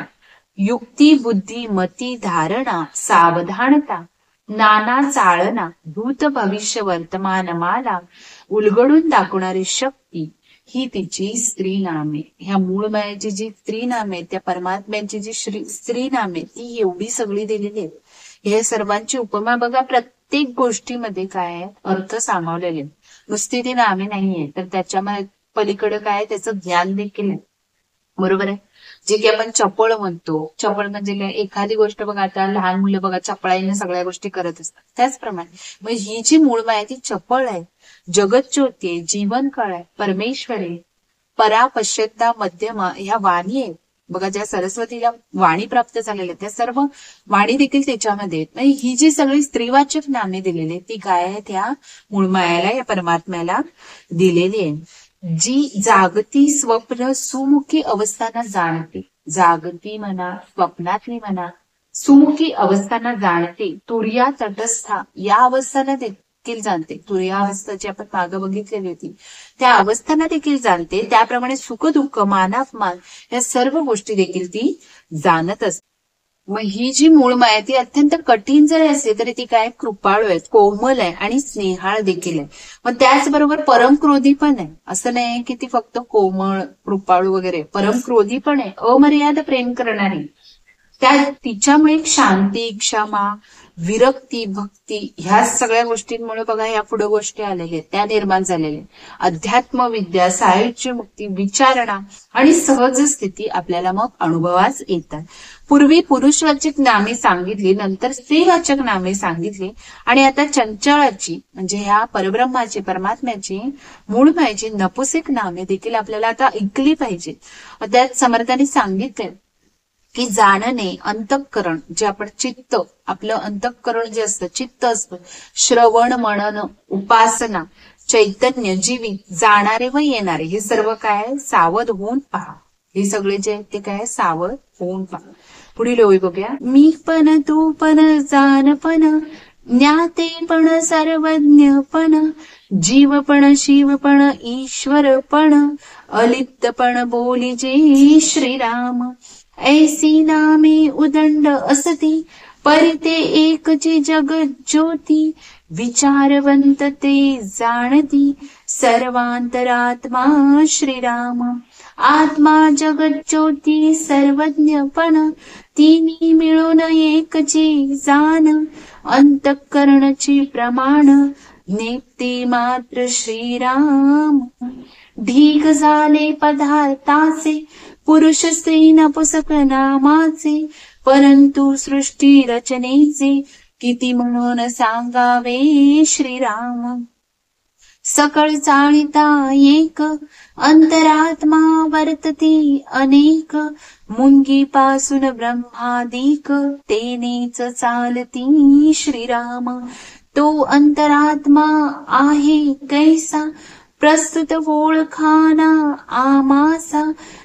युक्ती बुद्धी मती धारणा, सावधानता, नाना चाळना, भूत भविष्य वर्तमान माला, उलगडून दाखवणारी शक्ती, ही तिची स्त्री नामे. ह्या मूळ मायाची जी स्त्री नामे, त्या परमात्म्याची जी स्त्री नामे ती एवढी सगळी दिलेली आहेत. हे सर्वांची उपमा बघा, प्रत्येक गोष्टीमध्ये काय आहे अर्थ सामावलेले. नुसती ती नामे नाहीये तर त्याच्यामध्ये पलीकडे काय त्याचं ज्ञान देखील आहे, बरोबर आहे. जे की आपण चपळ म्हणतो, चपळ म्हणजे काय, एखादी गोष्ट बघा आता लहान मुलं बघा चपळाईने सगळ्या गोष्टी करत असतात, त्याचप्रमाणे मग ही जी मूळ माया ती चपळ आहे, जगत ज्योती आहे, जीवन काळ आहे, परमेश्वर आहे, परा पश्यता मध्यमा ह्या वाणी आहेत बघा. ज्या सरस्वतीला वाणी प्राप्त झालेल्या त्या सर्व वाणी देखील त्याच्यामध्ये आहेत. म्हणजे ही जी सगळी स्त्रीवाचक नामे दिलेली ती काय आहे, त्या मूळ मायाला या परमात्म्याला दिलेली आहे. जी जागती स्वप्न सुमुखी अवस्थांना जाणते, जागती म्हणा स्वप्नातली म्हणा सुमुखी अवस्थांना जाणते, तुर्या तटस्था या अवस्थांना देखील जाणते. तुर्यावस्था जी आपण मागं बघितलेली होती त्या अवस्थांना देखील जाणते. त्याप्रमाणे सुख दुःख मानापमान या सर्व गोष्टी देखील ती जाणत असते. मग ही जी मूळ माया आहे ती अत्यंत कठीण जरी असली तरी ती काय कृपाळू आहे, कोमल आहे आणि स्नेहाळ देखील आहे. मग त्याचबरोबर परमक्रोधी पण आहे. असं नाही की ती फक्त कोमळ कृपाळू वगैरे, परमक्रोधी पण आहे, अमर्याद प्रेम करणारी. त्या तिच्यामुळे शांती, क्षमा, विरक्ती, भक्ती ह्या सगळ्या गोष्टींमुळे बघा ह्या पुढे गोष्टी आलेल्या त्या निर्माण झालेल्या. अध्यात्म विद्या, साहित्य मुक्ती, विचारणा आणि सहज स्थिती आपल्याला मग अनुभवास येतात. पूर्वी पुरुषवाचक नामे सांगितली, नंतर स्त्रीवाचक नामे सांगितली आणि आता चंचळाची म्हणजे ह्या परब्रह्माची, परमात्म्याची, मूळ मायेची नपुसक नामे देखील आपल्याला आता ऐकली पाहिजे. त्यात समर्थांनी सांगितले की जाणणे, अंतःकरण जे आपण चित्त, आपलं अंतःकरण जे असतं, चित्त असतं, श्रवण, मनन, उपासना, चैतन्य, जीवित, जाणारे व येणारे हे सर्व काय सावध होऊन पहा. हे सगळे जे आहेत ते काय सावध होऊन पहा. पुढील ओळी बघूया. मी पण, तू पण, जाण पण, ज्ञाते पण, सर्वज्ञ पण, जीव पण, शिव पण, ईश्वर पण, अलिप्त पण, बोलिजे श्रीराम. ऐसी नामे उदंड असती, परिते एकची जगत ज्योती, विचारवंत ते जाणती, सर्वांतरात्मा श्रीराम. आत्मा जगत ज्योती सर्वज्ञपण, तिन्ही मिळून एकची जाण, अंतःकरणची प्रमाण, नेप्ती मात्र श्रीराम. ढीग झाले पदार्थाचे, पुरुष स्त्री नपुसक नामाचे, परंतु सृष्टी रचनेचे, किती म्हणून सांगावे श्रीराम. सकळ चाळिता एक, अंतरात्मा वर्तती अनेक, मुंगीपासून ब्रह्मादिक, तेनेच चालती श्रीराम. तो अंतरात्मा आहे कैसा, प्रस्तुत ओळखाना आमासा,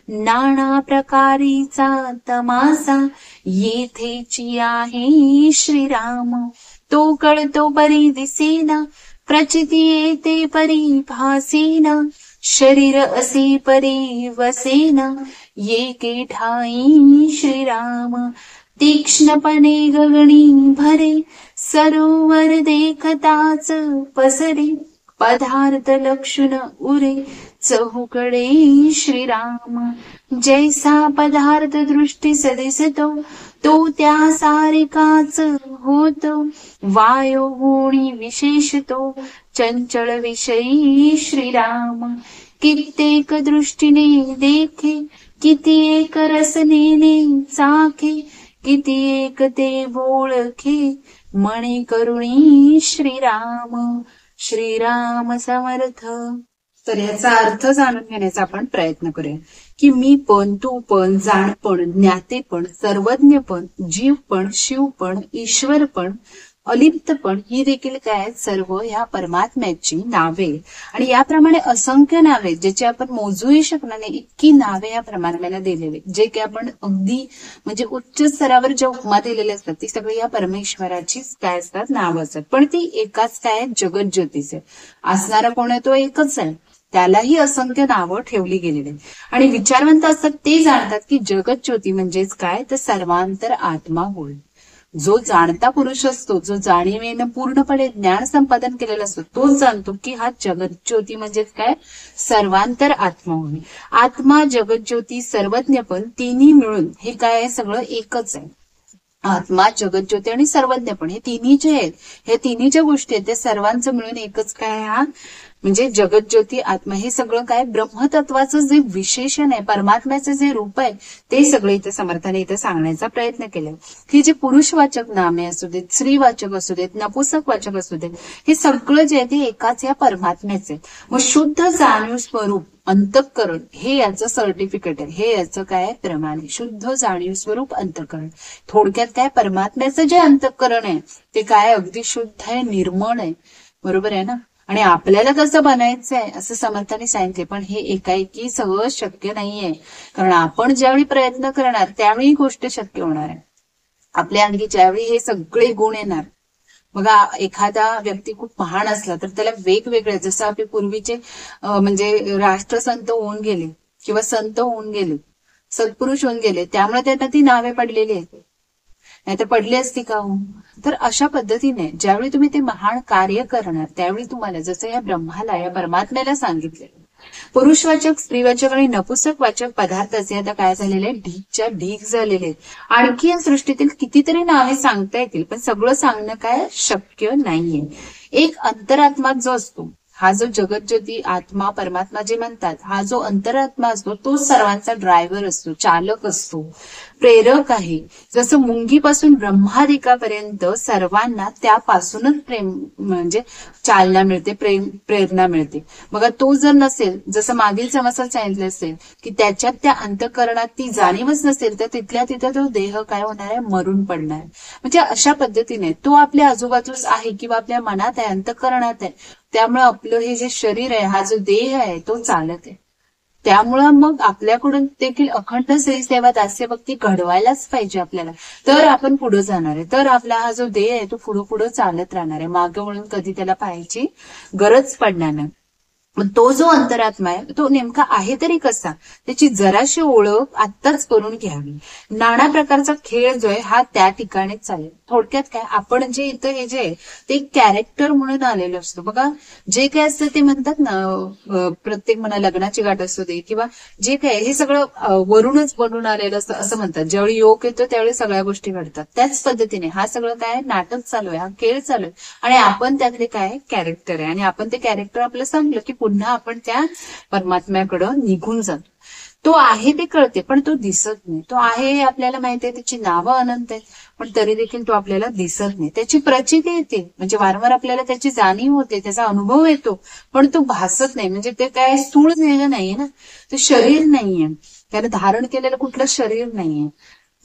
नाना प्रकारीचा तमासा, येथेची आहे श्रीराम. तो कळतो परी दिसेना, प्रचिती येते परी भासेना, शरीर असे परी वसेना, येके ठाई श्रीराम. तीक्ष्णपणे गगनी भरे, सरोवर देखताच पसरे, पदार्थ लक्षण उरे, चहूकडे श्रीराम. जैसा पदार्थ दृष्टीस दिसतो, तो त्या सारिकाच होतो, वायो गुणी विशेषतो, चंचल विषयी श्रीराम. कित्येक दृष्टीने देखे, किती एक रसनेने चाखे, किती एक ते बोळखे, मणे करुणी श्रीराम. श्रीराम समर्थ. तर याचा अर्थ जाणून घेण्याचा आपण प्रयत्न करूया की मी पण, तू पण, जाणपण, ज्ञातेपण, सर्वज्ञपण, जीवपण, शिवपण, ईश्वरपण, अलिप्तपण ही देखील काय सर्व ह्या परमात्म्याची नावे. आणि याप्रमाणे असंख्य नावे ज्याची आपण मोजूही शकणार नाही इतकी नावे या परमात्म्याला दिलेली, जे की आपण अगदी म्हणजे उच्च स्तरावर ज्या उपमा दिलेल्या असतात ती सगळी या परमेश्वराचीच काय असतात नावं असतात. पण ती एकाच काय जगत ज्योतीच आहे. असणारा कोण आहे तो एकच आहे, त्यालाही असंख्य नावं ठेवली गेलेली आहेत. आणि विचारवंत असतात ते जाणतात की जगत ज्योती म्हणजेच काय तर सर्वांतर आत्मा होय. जो जाणता पुरुष असतो, जो जाणीवेनं पूर्णपणे ज्ञान संपादन केलेला असतो तोच जाणतो की हा जगत ज्योती म्हणजेच काय सर्वांतर आत्मा होय. आत्मा, जगत ज्योती, सर्वज्ञपण तिन्ही मिळून हे काय आहे सगळं एकच आहे. आत्मा, जगत ज्योती आणि सर्वज्ञपण हे तिन्ही जे आहेत, हे तिन्ही ज्या गोष्टी आहेत त्या सर्वांचं मिळून एकच काय हा म्हणजे जगत ज्योती आत्मा. हे सगळं काय ब्रह्मतत्वाचं जे विशेषण आहे, परमात्म्याचं जे रूप आहे ते सगळे इथे समर्थाने इथे सांगण्याचा प्रयत्न केलाय. ही जे पुरुषवाचक नामे असू देत, स्त्रीवाचक असू देत, नपुसक वाचक असू देत, हे सगळं जे आहे ते एकाच या परमात्म्याचे. मग शुद्ध जाणीव स्वरूप अंतःकरण हे याचं सर्टिफिकेट आहे, हे याचं काय प्रमाण आहे. शुद्ध जाणीव स्वरूप अंतःकरण थोडक्यात काय परमात्म्याचं जे अंतःकरण आहे ते काय अगदी शुद्ध आहे, निर्मळ आहे. बरोबर आहे ना. आणि आपल्याला कसं बनायचंय असं समर्थाने सांगितले. पण हे एकाएकी सगळं शक्य नाहीये, कारण आपण ज्यावेळी प्रयत्न करणार त्यावेळी गोष्ट शक्य होणार आहे. आपल्या अंगी ज्यावेळी हे सगळे गुण येणार बघा, एखादा व्यक्ती खूप महान असला तर त्याला वेगवेगळे, जसं आपले पूर्वीचे म्हणजे राष्ट्रसंत होऊन गेले किंवा संत होऊन गेले, सत्पुरुष होऊन गेले, त्यामुळे त्यांना ती नावे पडलेली आहेत. नाहीतर पडली असती का हो? तर अशा पद्धतीने ज्यावेळी तुम्ही ते महान कार्य करणार त्यावेळी तुम्हाला, जसं या ब्रह्माला, या परमात्म्याला सांगितले, पुरुषवाचक, स्त्रीवाचक आणि नपुसकवाचक पदार्थाचे आता काय झालेले आहे, ढीकच्या ढीक झालेले आहेत. आणखी या सृष्टीतील कितीतरी नावे सांगता येतील, पण सगळं सांगणं काय शक्य नाहीये. एक अंतरात्मा जो असतो, हा जो जगज्योती आत्मा परमात्मा जे म्हणतात, हा जो अंतरात्मा असतो तो सर्वांचा ड्रायव्हर असतो, चालक असतो, प्रेरक आहे. जसं मुंगीपासून ब्रह्मादिकापर्यंत सर्वांना त्यापासूनच प्रेम म्हणजे चालना मिळते, प्रेरणा मिळते. बघा, तो जर नसेल, जसं मागील समासात सांगितलं असेल की त्याच्यात त्या अंतःकरणात ती जाणीवच नसेल, तर तिथल्या तिथं तो देह काय होणार आहे, मरून पडणार. म्हणजे अशा पद्धतीने तो आपल्या आजूबाजूस आहे किंवा आपल्या मनात आहे, अंतःकरणात आहे. त्यामुळे आपलं हे जे शरीर आहे, हा जो देह आहे, तो चालत आहे. त्यामुळं मग आपल्याकडून देखील अखंड सेवा दास्य भक्ती घडवायलाच पाहिजे आपल्याला, तर आपण पुढे जाणार आहे, तर आपला हा जो देह आहे तो पुढे पुढे चालत राहणार आहे. मागे वळून कधी त्याला पाहायची गरज पडणार नाही. तो जो अंतरात्मा आहे तो नेमका आहे तरी कसा, त्याची जराशी ओळख आत्ताच करून घ्यावी. नाना प्रकारचा खेळ जो आहे हा त्या ठिकाणीच चालेल. थोडक्यात काय, आपण जे इथं हे जे ते कॅरेक्टर म्हणून आलेलं असतं. बघा, जे काय असतं ते म्हणतात ना, प्रत्येक म्हणा लग्नाची गाठ असू दे किंवा जे काय, हे सगळं वरूनच बनून आलेलं असतं असं म्हणतात. ज्यावेळी योग येतो त्यावेळी सगळ्या गोष्टी घडतात. त्याच पद्धतीने हा सगळं काय नाटक चालू आहे, हा खेळ चालू आहे, आणि आपण त्यातले काय कॅरेक्टर आहे, आणि आपण ते कॅरेक्टर आपलं संपलं की पुन्हा आपण त्या परमात्म्याकडं निघून जातो. तो आहे ते कळते पण तो दिसत नाही. तो आहे हे आपल्याला माहिती आहे, त्याची नावं अनंत आहेत, पण तरी देखील तो आपल्याला दिसत नाही. त्याची प्रचिती येते, म्हणजे वारंवार आपल्याला त्याची जाणीव होते, त्याचा अनुभव येतो, पण तो भासत नाही. म्हणजे ते काय स्थूळ देह नाहीये ना, ते शरीर नाहीये, त्याला धारण केलेलं कुठलं शरीर नाहीये.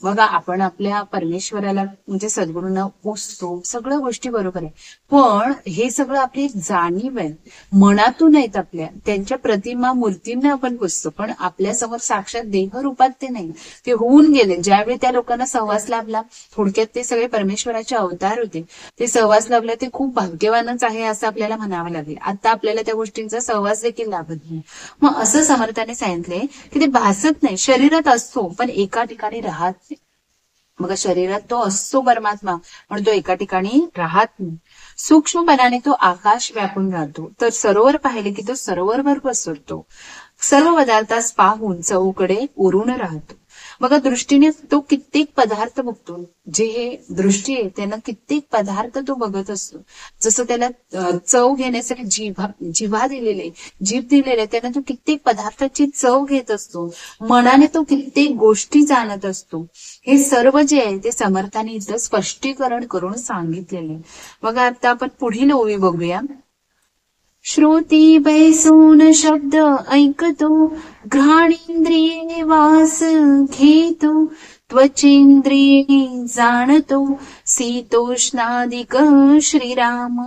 बघा, आपण आपल्या परमेश्वराला म्हणजे सद्गुरूंना पोचतो, सगळ्या गोष्टी बरोबर आहे, पण हे सगळं आपली एक जाणीव आहे, मनातून आहेत आपल्या. त्यांच्या प्रतिमा मूर्तींना आपण पोचतो, पण आपल्यासमोर साक्षात देह रूपात ते नाही. ते होऊन गेले. ज्यावेळी त्या लोकांना सहवास लाभला, थोडक्यात ते सगळे परमेश्वराचे अवतार होते, ते सहवास लाभले, ते खूप भाग्यवानच आहे असं आपल्याला म्हणावं लागेल. आता आपल्याला त्या गोष्टींचा सहवास देखील लाभत नाही. मग असं समर्थाने सांगितले की ते भासत नाही, शरीरात असतो पण एका ठिकाणी राहत नाही. मग शरीरात तो असतो परमात्मा, पण तो एका ठिकाणी राहत नाही. सूक्ष्मपणाने तो आकाश व्यापून राहतो, तर सरोवर पाहिले की तो सरोवरभर पसरतो, सर्व पदार्थास पाहून चौकडे उरून राहतो. बघा, दृष्टीने तो कित्येक पदार्थ बघतो. जे हे दृष्टी आहे त्यानं कित्येक पदार्थ तो बघत असतो. जसं त्याला चव घेण्यासाठी जिव्हा दिलेले, जीभ दिलेले, त्यानं तो कित्येक पदार्थाची चव घेत असतो. मनाने तो कित्येक गोष्टी जाणत असतो. हे सर्व जे आहे ते समर्थाने इथं स्पष्टीकरण करून सांगितलेले. बघा, आता आपण पुढील ओवी बघूया. श्रुती बैसून शब्द ऐकतो, घ्राणेंद्रिये वास घेतो, त्वचेंद्रिये जाणतो, शीतोष्णादिक श्रीराम.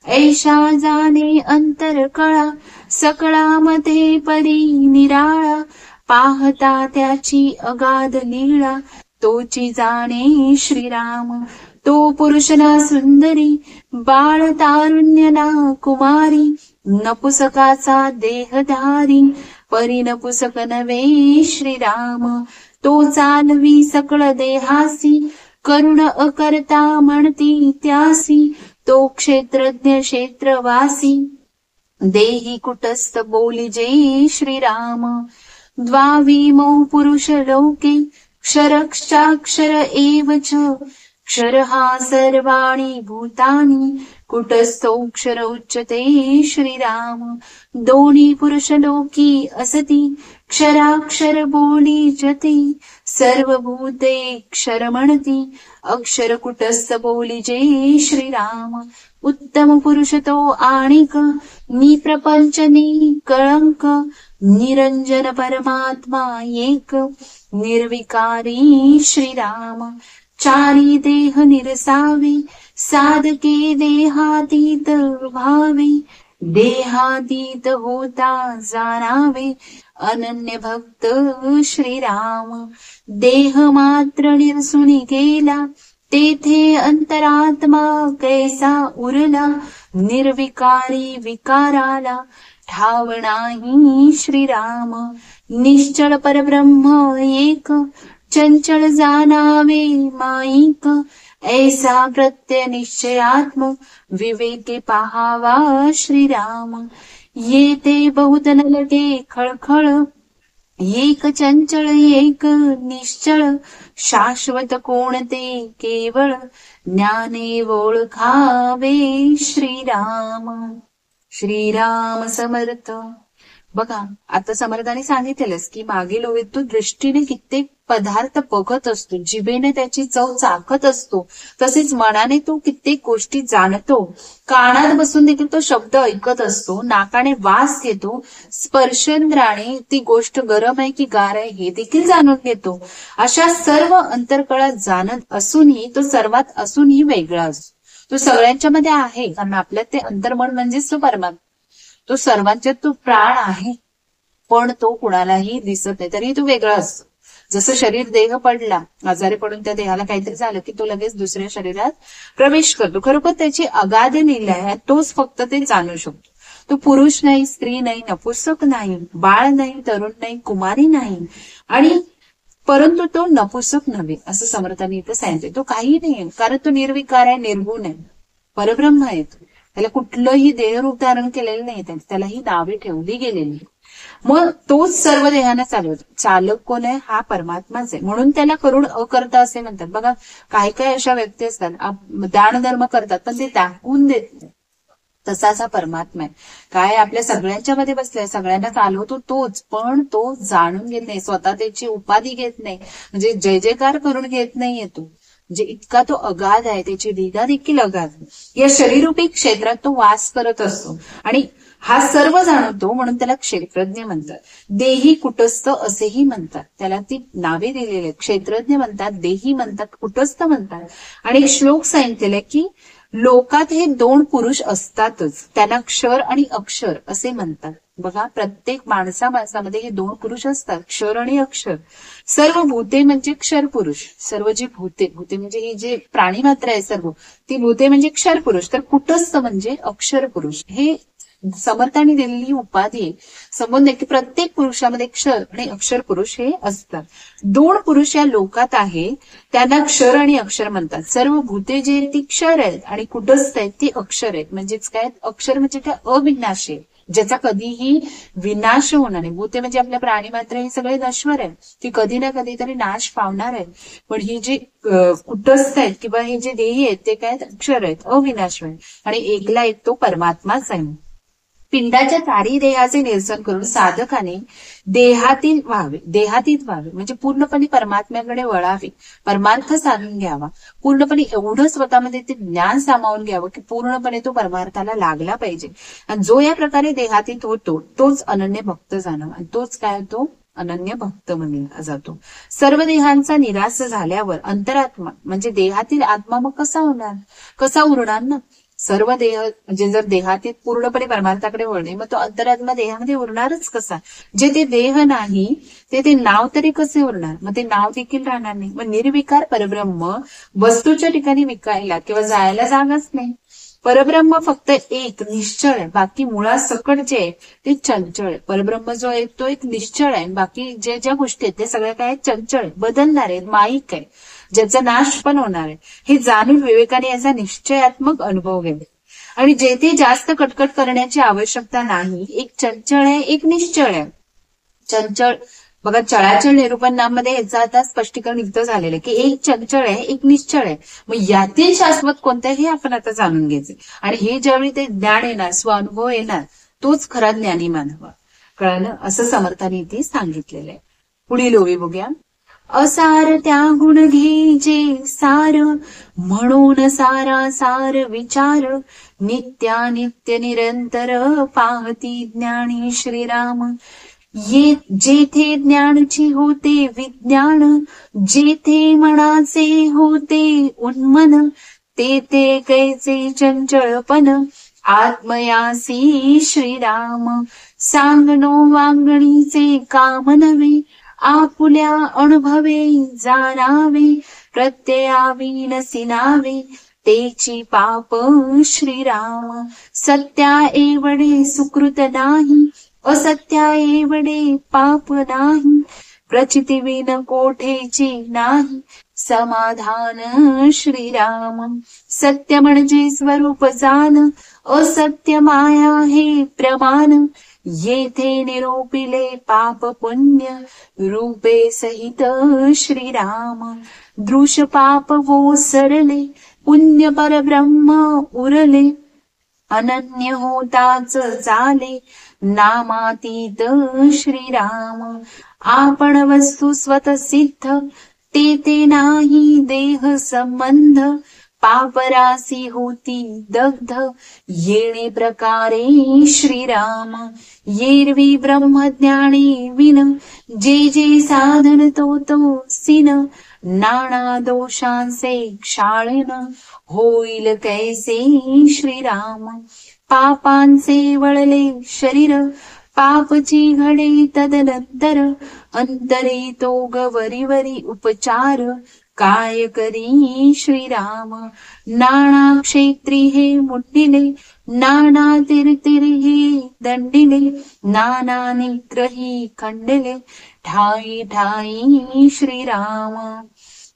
ऐशा जाणे अंतरकळा, सकळामध्ये परी निराळा, पाहता त्याची अगाध लीळा, तोची जाणे श्रीराम. तो पुरुषना सुंदरी, बाळ तारुण्यना कुमारी, नपुसकाचा देहधारी, परी नपुसक नवे श्रीराम. तो चालवी सकळ देहासी, करुण अकर्ता म्हणती त्यासी, तो क्षेत्रज्ञ क्षेत्रवासी, देही कुटस्थ बोली जय श्रीराम. द्वाविमो पुरुष लोके, क्षरक्षाक्षर एव च, क्षर हा सर्वाणि भूतानि, कुटस्थोक्षर उच्यते श्रीराम. दोन्ही पुरुष लोकी असती, क्षराक्षर बोली जती, सर्व भूते क्षर म्हणती, अक्षर कुटस्थ बोली जय श्रीराम. उत्तम पुरुष तो आणिक, निप्रपंच निकळंक, निरंजन परमात्मा एक, निर्विकारी श्रीराम. चारी देह निरसावे, साधके देहातीत भावे, देहातीत होता जाणावे, अनन्य भक्त श्रीराम. देह मात्र निरसुनी गेला, तेथे अंतरात्मा कैसा उरला, निर्विकारी विकाराला ठाव नाही श्रीराम. निश्चळ परब्रह्म एक, चंचल जाणावे माईक. ऐसा प्रत्यय निश्चयात्म, विवेके पाहावा श्रीराम. येते बहुत नलटे खळखळ, एक चंचल एक निश्चळ. शाश्वत कोणते केवळ, ज्ञाने ओळखावे श्रीराम. श्रीराम समर्थ. बघा, आता समर्थाने सांगितलेलंच की मागील ओळीत तो दृष्टीने कित्येक पदार्थ बघत असतो, जिभेने त्याची चव चाखत असतो, तसेच मनाने तो कित्येक गोष्टी जाणतो, कानात बसून देखील तो शब्द ऐकत असतो, नाकाने वास घेतो, स्पर्शेंद्राने ती गोष्ट गरम आहे की गार आहे हे देखील जाणून घेतो. अशा सर्व अंतर्कळा जाणत असूनही तो सर्वात असूनही वेगळा असतो. तो सगळ्यांच्या मध्ये आहे, कारण आपल्यात ते अंतर्मन म्हणजेच तो परमात्मा. तो सर्वांच्यात तो प्राण आहे, पण तो कुणालाही दिसत नाही, तरी तो वेगळा असतो. जसं शरीर देह पडला, आजारी पडून त्या देहाला काहीतरी झालं की तो लगेच दुसऱ्या शरीरात प्रवेश करतो. खरोखर त्याची अगाध लीला आहे, तोच फक्त ते जाणू शकतो. तो पुरुष नाही, स्त्री नाही, नपुसक नाही, बाळ नाही, तरुण नाही, कुमारी नाही, आणि परंतु तो नपुसक नव्हे असं समर्थांनी इथं सांगितले. तो काही नाही, कारण तो निर्विकार आहे, निर्गुण आहे, परब्रह्म आहे. त्याला कुठलंही देहरूप धारण केलेलं नाही, त्यालाही नावे ठेवली गेलेली. मग तोच सर्व देहांना चालवतो. चालक कोण आहे? हा परमात्माच आहे. म्हणून त्याला करुण अकर्ता असे म्हणतात. बघा, काही काही अशा व्यक्ती असतात, दान धर्म करतात पण ते दाखवून देत नाही. तसाच हा परमात्मा आहे. काय आपल्या सगळ्यांच्या मध्ये बसलाय, सगळ्यांना चालवतो तोच, पण तो जाणून घेत नाही, स्वतः त्याची उपाधी घेत नाही, म्हणजे जय जयकार करून घेत नाहीये तो. म्हणजे इतका तो अगाध आहे, त्याची लीला देखील अगाध. या शरीरूपी क्षेत्रात तो वास करत असतो आणि हा सर्व जाणवतो, म्हणून त्याला क्षेत्रज्ञ म्हणतात. देही कुटस्थ असेही म्हणतात. त्याला ती नावे दिलेली आहेत. क्षेत्रज्ञ म्हणतात, देही म्हणतात, कुटस्थ म्हणतात. आणि एक श्लोक सांगितलेला की लोकात हे दोन पुरुष असतातच, त्यांना क्षर आणि अक्षर असे म्हणतात. बघा, प्रत्येक माणसामध्ये हे दोन पुरुष असतात, क्षर आणि अक्षर. सर्व भूते म्हणजे क्षर पुरुष. सर्व जी भूते म्हणजे ही जे प्राणी मात्र आहे सर्व, ती भूते म्हणजे क्षर पुरुष. तर कुटस्थ म्हणजे अक्षर पुरुष. हे समर्थांनी दिलेली उपाधी संबंध की प्रत्येक पुरुषामध्ये क्षर आणि अक्षर पुरुष हे असतात. दोन पुरुष या लोकात आहे, त्यांना क्षर आणि अक्षर म्हणतात. सर्व भूते जे ती क्षर आहेत आणि कुटस्थ आहेत ती अक्षर आहेत. म्हणजेच काय, अक्षर म्हणजे त्या अविनाशी आहे, ज्याचा कधीही विनाश होणार नाही. भूते म्हणजे आपल्या प्राणी मात्र हे सगळे नश्वर आहेत, ती कधी ना कधीतरी नाश पावणार आहेत. पण ही जी कुटस्थ आहेत किंवा हे जे देही आहेत ते काय, अक्षर आहेत, अविनाश आहेत. आणि एकला एक तो परमात्माच आहे. पिंडाच्या चारी देहाचे निरसन करून साधकाने देहातीत व्हावे म्हणजे पूर्णपणे परमात्म्याकडे वळावे, परमार्थ साधून घ्यावा. पूर्णपणे एवढं स्वतःमध्ये ते ज्ञान सामावून घ्यावं की पूर्णपणे तो परमार्थाला लागला पाहिजे. आणि जो या प्रकारे देहातीत होतो तोच अनन्य भक्त जाणव, आणि तोच काय, तो अनन्य भक्त म्हणला जातो. सर्व देहांचा निराश झाल्यावर अंतरात्मा म्हणजे देहातील आत्मा मग कसा होणार, कसा उरणार ना. सर्व देह म्हणजे जर देहातीत पूर्णपणे परमार्थाकडे वळणे, मग तो अंतरात्मा देहामध्ये उरणारच कसा. जे ते देह नाही ते नाव तरी कसे उरणार, मग ते नाव देखील राहणार नाही. मग निर्विकार परब्रह्म वस्तूच्या ठिकाणी विकायला किंवा जायला जागाच नाही. परब्रह्म फक्त एक निश्चळ आहे, बाकी मुळासकट जे आहे ते चंचळ आहे. परब्रह्म जो आहे तो एक निश्चळ आहे, बाकी ज्या गोष्टी आहेत ते सगळ्या काय चंचळ आहे, बदलणार आहेत, माईक आहे, ज्याचा नाश पण होणार आहे. हे जाणून विवेकाने याचा निश्चयात्मक अनुभव घ्यावे. आणि जेथे जास्त कटकट करण्याची आवश्यकता नाही, एक चंचळ आहे, एक निश्चळ आहे. चंचळ बघा, चळाचळ निरूपणामध्ये याचं आता स्पष्टीकरण इतकं झालेलं आहे की एक चंचळ आहे, एक निश्चळ आहे. मग यातील शाश्वत कोणतं हे आपण आता जाणून घ्यायचे. आणि हे ज्यावेळी ते ज्ञान येणार, स्वानुभव येणार, तोच खरा ज्ञानी मानवा. कळालं, असं समर्थाने इथे सांगितलेलं आहे. पुढील ओवी बघूया. असार त्या गुण घ्यायचे सार, म्हणून सारा सार विचार, नित्यानित्य निरंतर पाहती ज्ञानी श्रीराम. जेथे ज्ञानची होते विज्ञान, जेथे मनाचे होते उन्मन, तेथे कैचे चंचळपण, आत्मयासी श्रीराम. सांगणो वांगणीचे काम नव्हे, आपुल्या अनुभवे जाणावे, प्रत्ययाविनसी नावे तेची पाप श्रीराम. सत्या एवढे सुकृत नाही, असत्या एवढे पाप नाही, प्रचितीविन कोठेची नाही, समाधान श्रीराम. सत्य म्हणजे स्वरूप जाण, असत्य माया हे प्रमाण, येथे निरोपिले पाप पुण्य, रूपे सहित श्रीराम. दृश पाप वो सरले, पुण्य परब्रह्म उरले, अनन्य होताच चाले, नामातीत श्रीराम. आपण वस्तू स्वतः सिद्ध, ते नाही देह संबंध, पापरासी होती दग्ध, येणे प्रकारे श्रीराम. येरवी ब्रह्मज्ञानी विन, जे साधन तो सिन, नाना दोषांचे क्षाळन, होईल कैसे श्रीराम. पापांचे वळले शरीर, पापची घडे तदनंतर, अंतरे तो गवरीवरी उपचार, काय करी श्रीराम. नाना क्षेत्री हे मुंडिले, नाना तिरतिरी हे दंडिले, नाना निग्रही खंडिले, ठाई ठाई श्रीराम.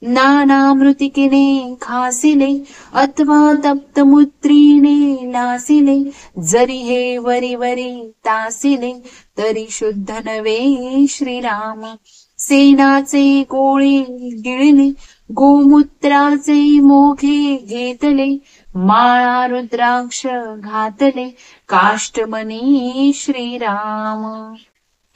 नाना मृतिकेने खासिले, अथवा तप्त मूत्रीने लासिले, जरी हे वरी वरी तासिले, तरी शुद्ध नवे श्रीराम. सेनाचे कोळे गिळले, गोमूत्राचे मोघे घेतले, माळा रुद्राक्ष घातले, काष्टमनी श्रीराम.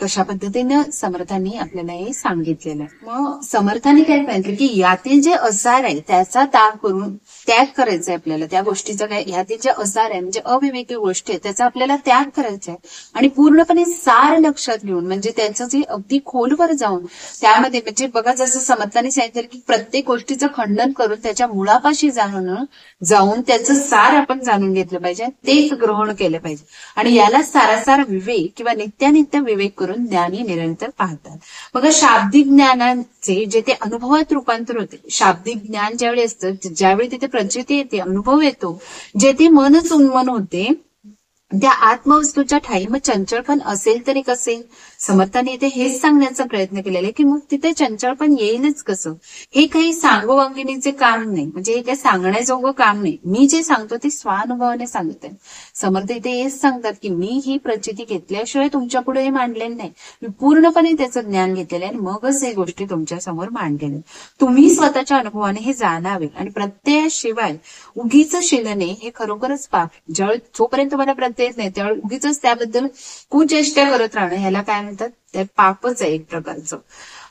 कशा पद्धतीनं समर्थांनी आपल्याला हे सांगितलेलं आहे. मग समर्थांनी काय सांगितलं की यातील जे असार आहे त्याचा त्याग करायचा आहे आपल्याला. त्या गोष्टीचा काय, यातील जे असार आहे म्हणजे अविवेकी गोष्टी आहे त्याचा आपल्याला त्याग करायचा आहे, आणि पूर्णपणे सार लक्षात घेऊन म्हणजे त्याचं जे अगदी खोलवर जाऊन त्यामध्ये म्हणजे बघा जसं समर्थांनी सांगितलं की प्रत्येक गोष्टीचं खंडन करून त्याच्या मुळापाशी जाऊन त्याचं सार आपण जाणून घेतलं पाहिजे, तेच ग्रहण केलं पाहिजे. आणि याला सारासार विवेक किंवा नित्यानित्य विवेक करून ज्ञानी निरंतर पाहतात. बघा शाब्दिक ज्ञानाचे जे ते अनुभवात रूपांतर होते. शाब्दिक ज्ञान ज्यावेळी असतं, ज्यावेळी तिथे प्रचिती येते, अनुभव येतो, जे ते मनच उन्मन होते, त्या आत्मवस्तूच्या ठाई मग चंचळपण असेल तरी कसे. समर्थांनी इथे हेच सांगण्याचा प्रयत्न केलेला आहे की मग तिथे चंचळपण येईलच कसं. हे काही सांगोवांगिणीचे काम नाही, म्हणजे हे काही सांगण्याजोगं काम नाही. मी जे सांगतो ते स्वानुभवाने सांगते. समर्थ इथे हेच सांगतात की मी ही प्रचिती घेतल्याशिवाय तुमच्या पुढे हे मांडलेलं नाही, मी पूर्णपणे त्याचं ज्ञान घेतलेलं आहे आणि मगच हे गोष्टी तुमच्या समोर मांडलेल्या. तुम्ही स्वतःच्या अनुभवाने हे जाणावे आणि प्रत्ययाशिवाय उगीच शिलणे हे खरोखरच पाप. ज्यावेळी जोपर्यंत तुम्हाला प्रत्यय येत नाही त्यावेळी उगीच त्याबद्दल कुचेष्टा करत राहणं ह्याला काय म्हणतात, ते पापच आहे एक प्रकारचं.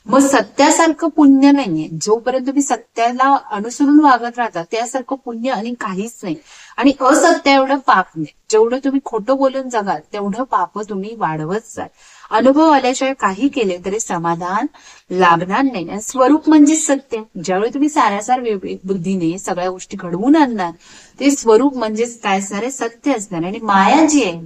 मग सत्यासारखं पुण्य नाहीये. जोपर्यंत तुम्ही सत्याला अनुसरून वागत राहता त्यासारखं पुण्य आणि काहीच नाही, आणि असत्य एवढं पाप नाही. जेवढं तुम्ही खोटं बोलून जगाल तेवढं पाप तुम्ही वाढवत जाल. अनुभव आल्याशिवाय काही केले तरी समाधान लाभणार नाही. आणि स्वरूप म्हणजे सत्य. ज्यावेळी तुम्ही सारासार बुद्धीने सगळ्या गोष्टी घडवून आणणार ते स्वरूप म्हणजेच काय असणार आहे, सत्य असणार. आणि माया जी आहे,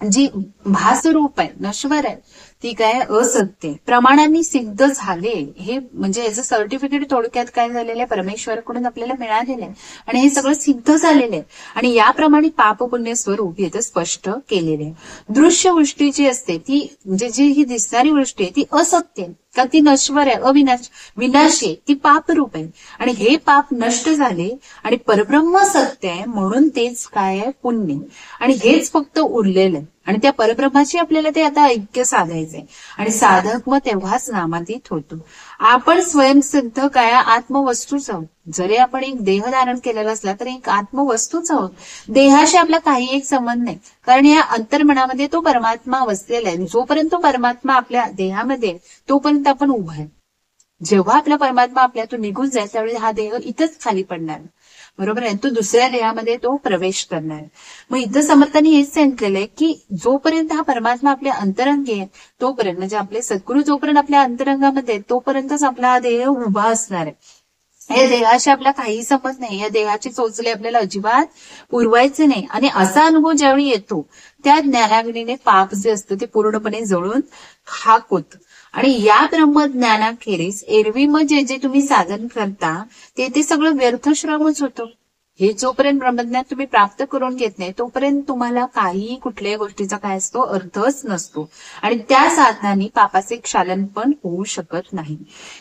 जी भासरूप आहे, नश्वर आहे, ती काय असत्य प्रमाणांनी सिद्ध झाले. हे म्हणजे याचं सर्टिफिकेट थोडक्यात काय झालेलं आहे, परमेश्वराकडून आपल्याला मिळालेलं आहे आणि हे सगळं सिद्ध झालेलं आहे. आणि याप्रमाणे पाप पुण्य स्वरूप इथं स्पष्ट केलेले आहे. दृश्य वृष्टी जी असते ती म्हणजे जी ही दिसणारी वृष्टी आहे ती असत्य आहे का, ती नश्वर आहे, विनाशी आहे, ती पापरूप आहे. आणि हे पाप नष्ट झाले आणि परब्रह्म सत्य आहे म्हणून तेच काय आहे, पुण्य. आणि हेच फक्त उरलेलं आहे आणि त्या परब्रह्माची आपल्याला ते आता ऐक्य साधायचंय. आणि साधक मग तेव्हाच नामातीत होतो. आपण स्वयंसिद्ध काय आत्मवस्तूच आहोत. जरी आपण एक देह धारण केलेला असला तरी एक आत्मवस्तूच आहोत. देहाशी आपला काही एक संबंध नाही, कारण या अंतर्मनामध्ये तो परमात्मा वसलेला आहे. जोपर्यंत तो परमात्मा आपल्या देहामध्ये तोपर्यंत आपण उभा आहे. जेव्हा आपला परमात्मा आपल्यातून निघून जाईल त्यावेळी हा देह इथंच खाली पडणार, बरोबर आहे, तो दुसऱ्या देहामध्ये तो प्रवेश करणार. मग इथं समर्थांनी हेच सांगितलेलं आहे की जोपर्यंत हा परमात्मा आपल्या अंतरंगी आहे तोपर्यंत, म्हणजे आपले सद्गुरू जोपर्यंत आपल्या अंतरंगामध्ये तोपर्यंतच आपला हा देह उभा असणार आहे. या देहाशी आपला काही संबंध नाही. या देहाचे चोचले आपल्याला अजिबात पुरवायचे नाही. आणि असा अनुभव ज्यावेळी येतो त्या ज्ञानाग्नीने पाप जे असतं ते पूर्णपणे जळून खाक होतं. आणि या ब्रह्मज्ञानाखेरीज एरवी मग जे जे तुम्ही साधन करता ते सगळं व्यर्थश्रमच होतं. हे जोपर्यंत ब्रह्मज्ञान तुम्ही प्राप्त करून घेत नाही तोपर्यंत तुम्हाला काही कुठल्याही गोष्टीचा काय असतो अर्थच नसतो. आणि त्या साधनांनी पापाचे क्षालन पण होऊ शकत नाही.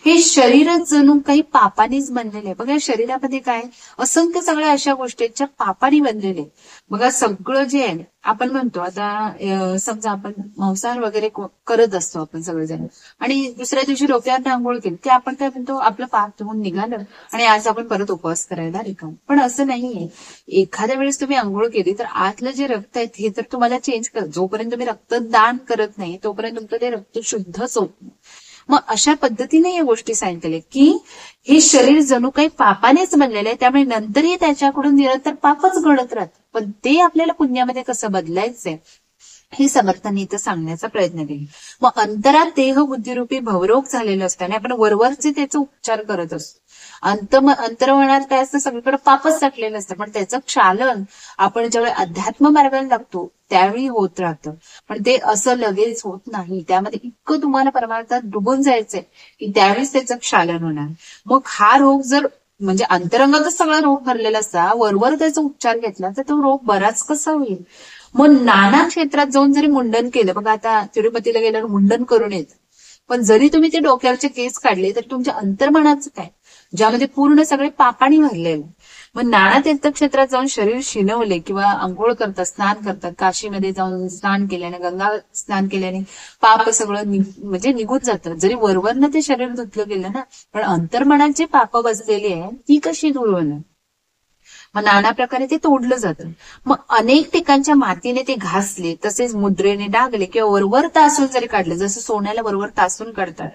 हे शरीरच जणू काही पापानेच बनलेले आहे. बघा शरीरामध्ये काय असंख्य सगळ्या अशा गोष्टींच्या पापाने बनलेले. बघा सगळं जे आहे आपण म्हणतो आता समजा आपण मांसाहार वगैरे करत असतो आपण सगळेजण आणि दुसऱ्या दिवशी डोक्यावर आंघोळ केली की आपण काय म्हणतो आपलं पाप धुवून निघालं आणि आज आपण परत उपवास करायला रिकाम. पण असं नाहीये. एखाद्या वेळेस तुम्ही आंघोळ केली तर आतलं जे रक्त आहे हे तर तुम्हाला चेंज कर. जोपर्यंत तुम्ही रक्तदान करत नाही तोपर्यंत तुमचं ते रक्त शुद्धच होत नाही. मग अशा पद्धतीने या गोष्टी सांगितल्या की हे शरीर जणू काही पापानेच बनलेलं आहे. त्यामुळे नंतरही त्याच्याकडून निरंतर पापच घडत राहतं. पण ते आपल्याला पुण्यामध्ये कसं बदलायचंय हे समर्थांनी इथं सांगण्याचा प्रयत्न केला. मग अंतरात देह बुद्धिरूपी भवरोग झालेलं असतं आणि आपण वरवरचे त्याचे उपचार करत असतो. अंतर्मनात काय असतं सगळीकडे पापच साठलेलं असतं. पण त्याचं क्षालन आपण ज्यावेळी अध्यात्म मार्गाला लागतो त्यावेळी होत राहतं. पण ते असं लगेच होत नाही. त्यामध्ये इतकं तुम्हाला परमार्थात डुबून जायचंय की त्यावेळीच त्याचं क्षालन होणार. मग हा रोग जर म्हणजे अंतरंगातच सगळा रोग भरलेला असता वरवर त्याचा उपचार घेतला तर तो रोग बराच कसा होईल. मग नाना क्षेत्रात जाऊन जरी मुंडन केलं बघा आता तिरुपतीला गेल्यावर मुंडन करून येत. पण जरी तुम्ही ते डोक्यावरचे केस काढले तर तुमच्या अंतर्मनाचं काय ज्यामध्ये पूर्ण सगळे पापाणी भरलेले. मग नाना तीर्थक्षेत्रात जाऊन शरीर शिनवले किंवा आंघोळ करतात स्नान करतात काशीमध्ये जाऊन स्नान केल्याने गंगा स्नान केल्याने पाप सगळं म्हणजे निघून जातं. जरी वरवरनं ते शरीर धुतलं गेलं ना पण अंतर्मनात जे पाप बसलेली आहे ती कशी दूर होणार. मग नाना प्रकारे ते तोडलं जातं. मग अनेक ठिकाणच्या मातीने ते घासले तसेच मुद्रेने डागले किंवा वरवर तासून जरी काढले जसं सोन्याला वरवर तासून काढतात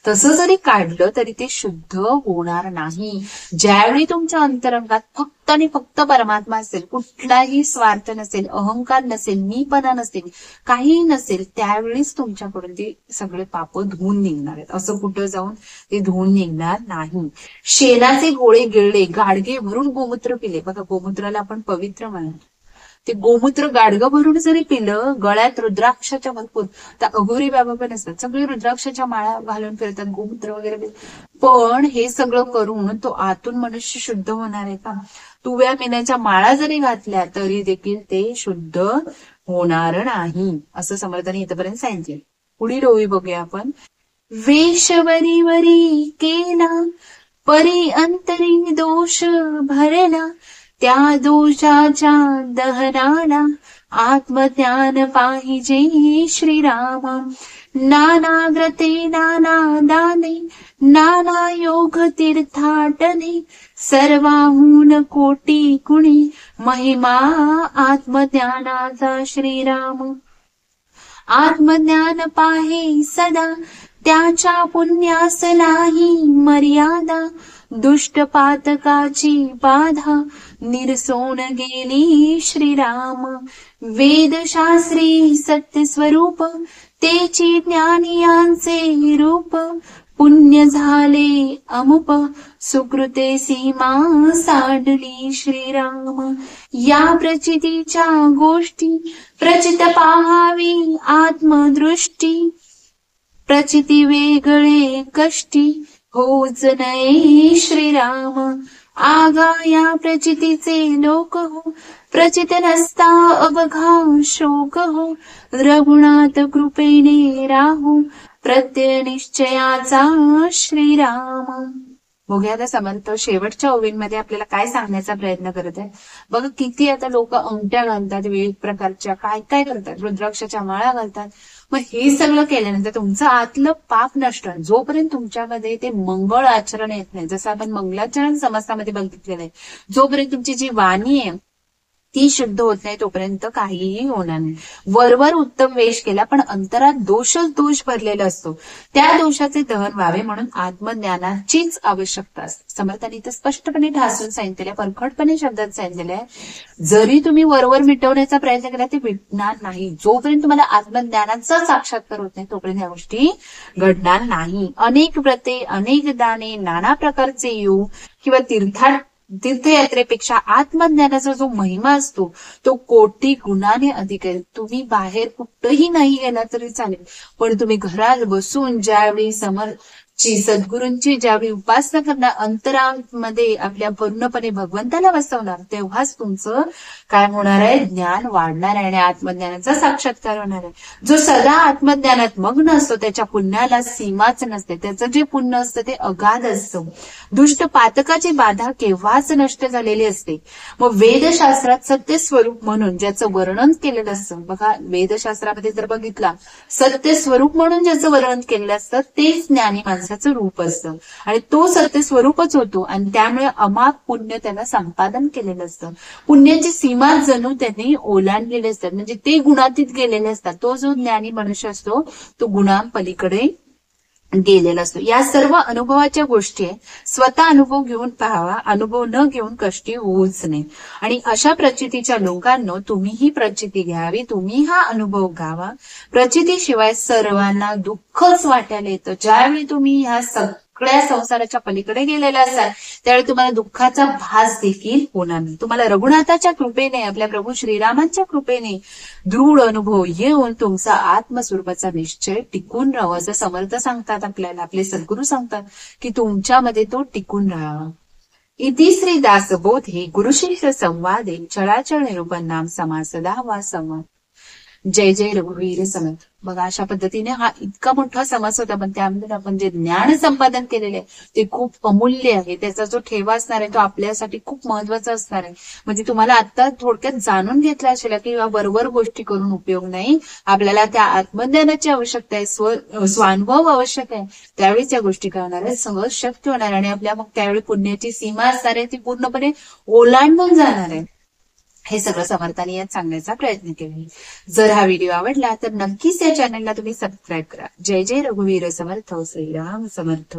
तसं जरी काढलं तरी ते शुद्ध होणार नाही. ज्यावेळी तुमच्या अंतरंगात फक्त आणि फक्त परमात्मा असेल कुठलाही स्वार्थ नसेल अहंकार नसेल मीपणा नसेल काही नसेल त्यावेळीच तुमच्याकडून ते सगळे पाप धुवून निघणार आहेत. असं कुठं जाऊन ते धुवून निघणार नाही. शेणाचे गोळे गिळले गाडगे भरून गोमूत्र पिले. बघा गोमूत्राला आपण पवित्र म्हणतो. ते गोमूत्र गाडगं भरून जरी पिलं गळ्यात रुद्राक्षाच्या भरपूर त्या अघोरी बाबा पण असतात सगळे रुद्राक्षाच्या माळा घालून फिरतात गोमूत्र वगैरे. पण हे सगळं करून तो आतून मनुष्य शुद्ध होणार आहे का. तुव्या मिन्याच्या माळा जरी घातल्या तरी देखील ते शुद्ध होणार नाही असं समर्थांनी इथपर्यंत सांगितले. पुढील ओळी बघूया आपण. वेशवरी वरी केला परी अंतरी दोष भरला त्या दोषाच्या दहनाला आत्मज्ञान पाहिजे श्रीरामा. नाना व्रते नाना दाने नाना योग तीर्थाटने सर्वाहून कोटी गुणी महिमा आत्मज्ञानाचा श्रीराम. आत्मज्ञान पाहे सदा त्याच्या पुण्यास नाही मर्यादा दुष्टपातकाची बाधा निरसोन गेली श्रीराम. वेदशास्त्री सत्य स्वरूप तेची ज्ञानियांचे रूप पुण्य झाले अमुप सुकृते सीमा सांडली श्रीराम. या प्रचितीच्या गोष्टी प्रचित पाहावी आत्मदृष्टी प्रचिती वेगळे कष्टी होच नये श्रीराम. आगा या प्रचितीचे लोक हो प्रचित नसता अवघा शोक हो रघुनाथ कृपेने राहू प्रत्यय निश्चयाचा श्रीराम. बघूया आता समर्थ शेवटच्या ओवींमध्ये आपल्याला काय सांगण्याचा प्रयत्न करत आहे. बघा किती आता लोक अंगठ्या घालतात विविध प्रकारच्या काय काय करतात रुद्राक्षाच्या माळा घालतात. मग हे सगळं केल्यानंतर तुमचं आतलं पाप नष्ट जोपर्यंत तुमच्यामध्ये ते मंगळ आचरण येत नाही जसं आपण मंगलाचरण समासामध्ये बघितलेलं आहे जोपर्यंत तुमची जी वाणी आहे ती शुद्ध होत नाही तोपर्यंत काहीही होणार नाही. वरवर उत्तम वेश केला पण अंतरात दोषच दोष भरलेला असतो. त्या दोषाचे दहन व्हावे म्हणून आत्मज्ञानाचीच आवश्यकता असते. समर्थांनी इथं स्पष्टपणे ठासून सांगितलेलं आहे, परखडपणे शब्दात सांगितलेलं आहे, जरी तुम्ही वरवर मिटवण्याचा प्रयत्न केला ते मिटणार नाही. जोपर्यंत तुम्हाला आत्मज्ञानाचा साक्षात्कार होत नाही तोपर्यंत या गोष्टी घडणार नाही. अनेक व्रते, अनेक दाने, नाना प्रकारचे योग किंवा तीर्थयात्रेपेक्षा आत्मज्ञानाचा जो महिमा असतो तो कोटी गुणाने अधिक आहे. तुम्ही बाहेर कुठंही नाही गेला तरी चालेल, पण तुम्ही घरात बसून ज्यावेळी सद्गुरूंची ज्यावेळी उपासना करणार, अंतरामध्ये आपल्या पूर्णपणे भगवंताला बसवणार, तेव्हाच तुमचं काय होणार आहे, ज्ञान वाढणार आहे आणि आत्मज्ञानाचा साक्षात्कार होणार आहे. जो सदा आत्मज्ञानात मग्न असतो त्याच्या पुण्याला सीमाच नसते. त्याचं जे पुण्य असतं ते अगाध असतं. दुष्ट पातकाची बाधा केव्हाच नष्ट झालेली असते. मग वेदशास्त्रात सत्य स्वरूप म्हणून ज्याचं वर्णन केलेलं असतं, बघा वेदशास्त्रामध्ये जर बघितला, सत्य स्वरूप म्हणून ज्याचं वर्णन केलेलं असतं तेच ज्ञानी माणसाचं रूप असतं आणि तो सत्य स्वरूपच होतो आणि त्यामुळे अमाप पुण्य त्याला संपादन केलेलं असतं. पुण्याची सीमा जणू त्यांनी ओलांडलेले असतात, म्हणजे ते गुणातीत गेलेले असतात. तो जो ज्ञानी मनुष्य असतो तो गुणांपलीकडे गेलेला असतो. या सर्व अनुभवाच्या गोष्टी आहे, स्वतः अनुभव घेऊन पाहावा, अनुभव न घेऊन कष्टी होऊच नये. आणि अशा प्रचितीच्या लोकांना तुम्हीही प्रचिती घ्यावी, तुम्ही हा अनुभव घ्यावा. प्रचितीशिवाय सर्वांना दुःखच वाटायला येतं. ज्यावेळी तुम्ही ह्या सगळ्या संसाराच्या पलीकडे गेलेला असाल त्यावेळी तुम्हाला दुःखाचा भास देखील होणार नाही. तुम्हाला रघुनाथाच्या कृपेने, आपल्या प्रभू श्रीरामांच्या कृपेने दृढ अनुभव येऊन तुमचा आत्मस्वरूपाचा निश्चय टिकून राहावा. असं समर्थ सांगतात आपल्याला, आपले सद्गुरू सांगतात की तुमच्यामध्ये तो टिकून राहावा. इति श्री दासबोधे गुरुशिष्य संवादे चळाचळ निरूपण समासदा वा संवाद. जय जय रघुवीर समर्थ. बघा अशा पद्धतीने हा इतका मोठा समास होता, पण त्यामध्ये आपण जे ज्ञान संपादन केलेले आहे ते खूप अमूल्य आहे. त्याचा जो ठेवा असणार आहे तो आपल्यासाठी खूप महत्वाचा असणार आहे. म्हणजे तुम्हाला आता थोडक्यात जाणून घेतलं असेल की बरोबर गोष्टी करून उपयोग नाही, आपल्याला त्या आत्मज्ञानाची आवश्यकता आहे, स्वानुभव आवश्यक आहे. त्यावेळीच या गोष्टी करणार आहे, सहज शक्य होणार आणि आपल्या मग त्यावेळी पुण्याची सीमा असणार आहे ती पूर्णपणे ओलांडून जाणार आहे. हे सगळं समर्थांनी यात सांगण्याचा प्रयत्न केला. जर हा व्हिडिओ आवडला तर नक्कीच या चॅनलला तुम्ही सबस्क्राईब करा. जय जय रघुवीर समर्थ. श्रीराम समर्थ.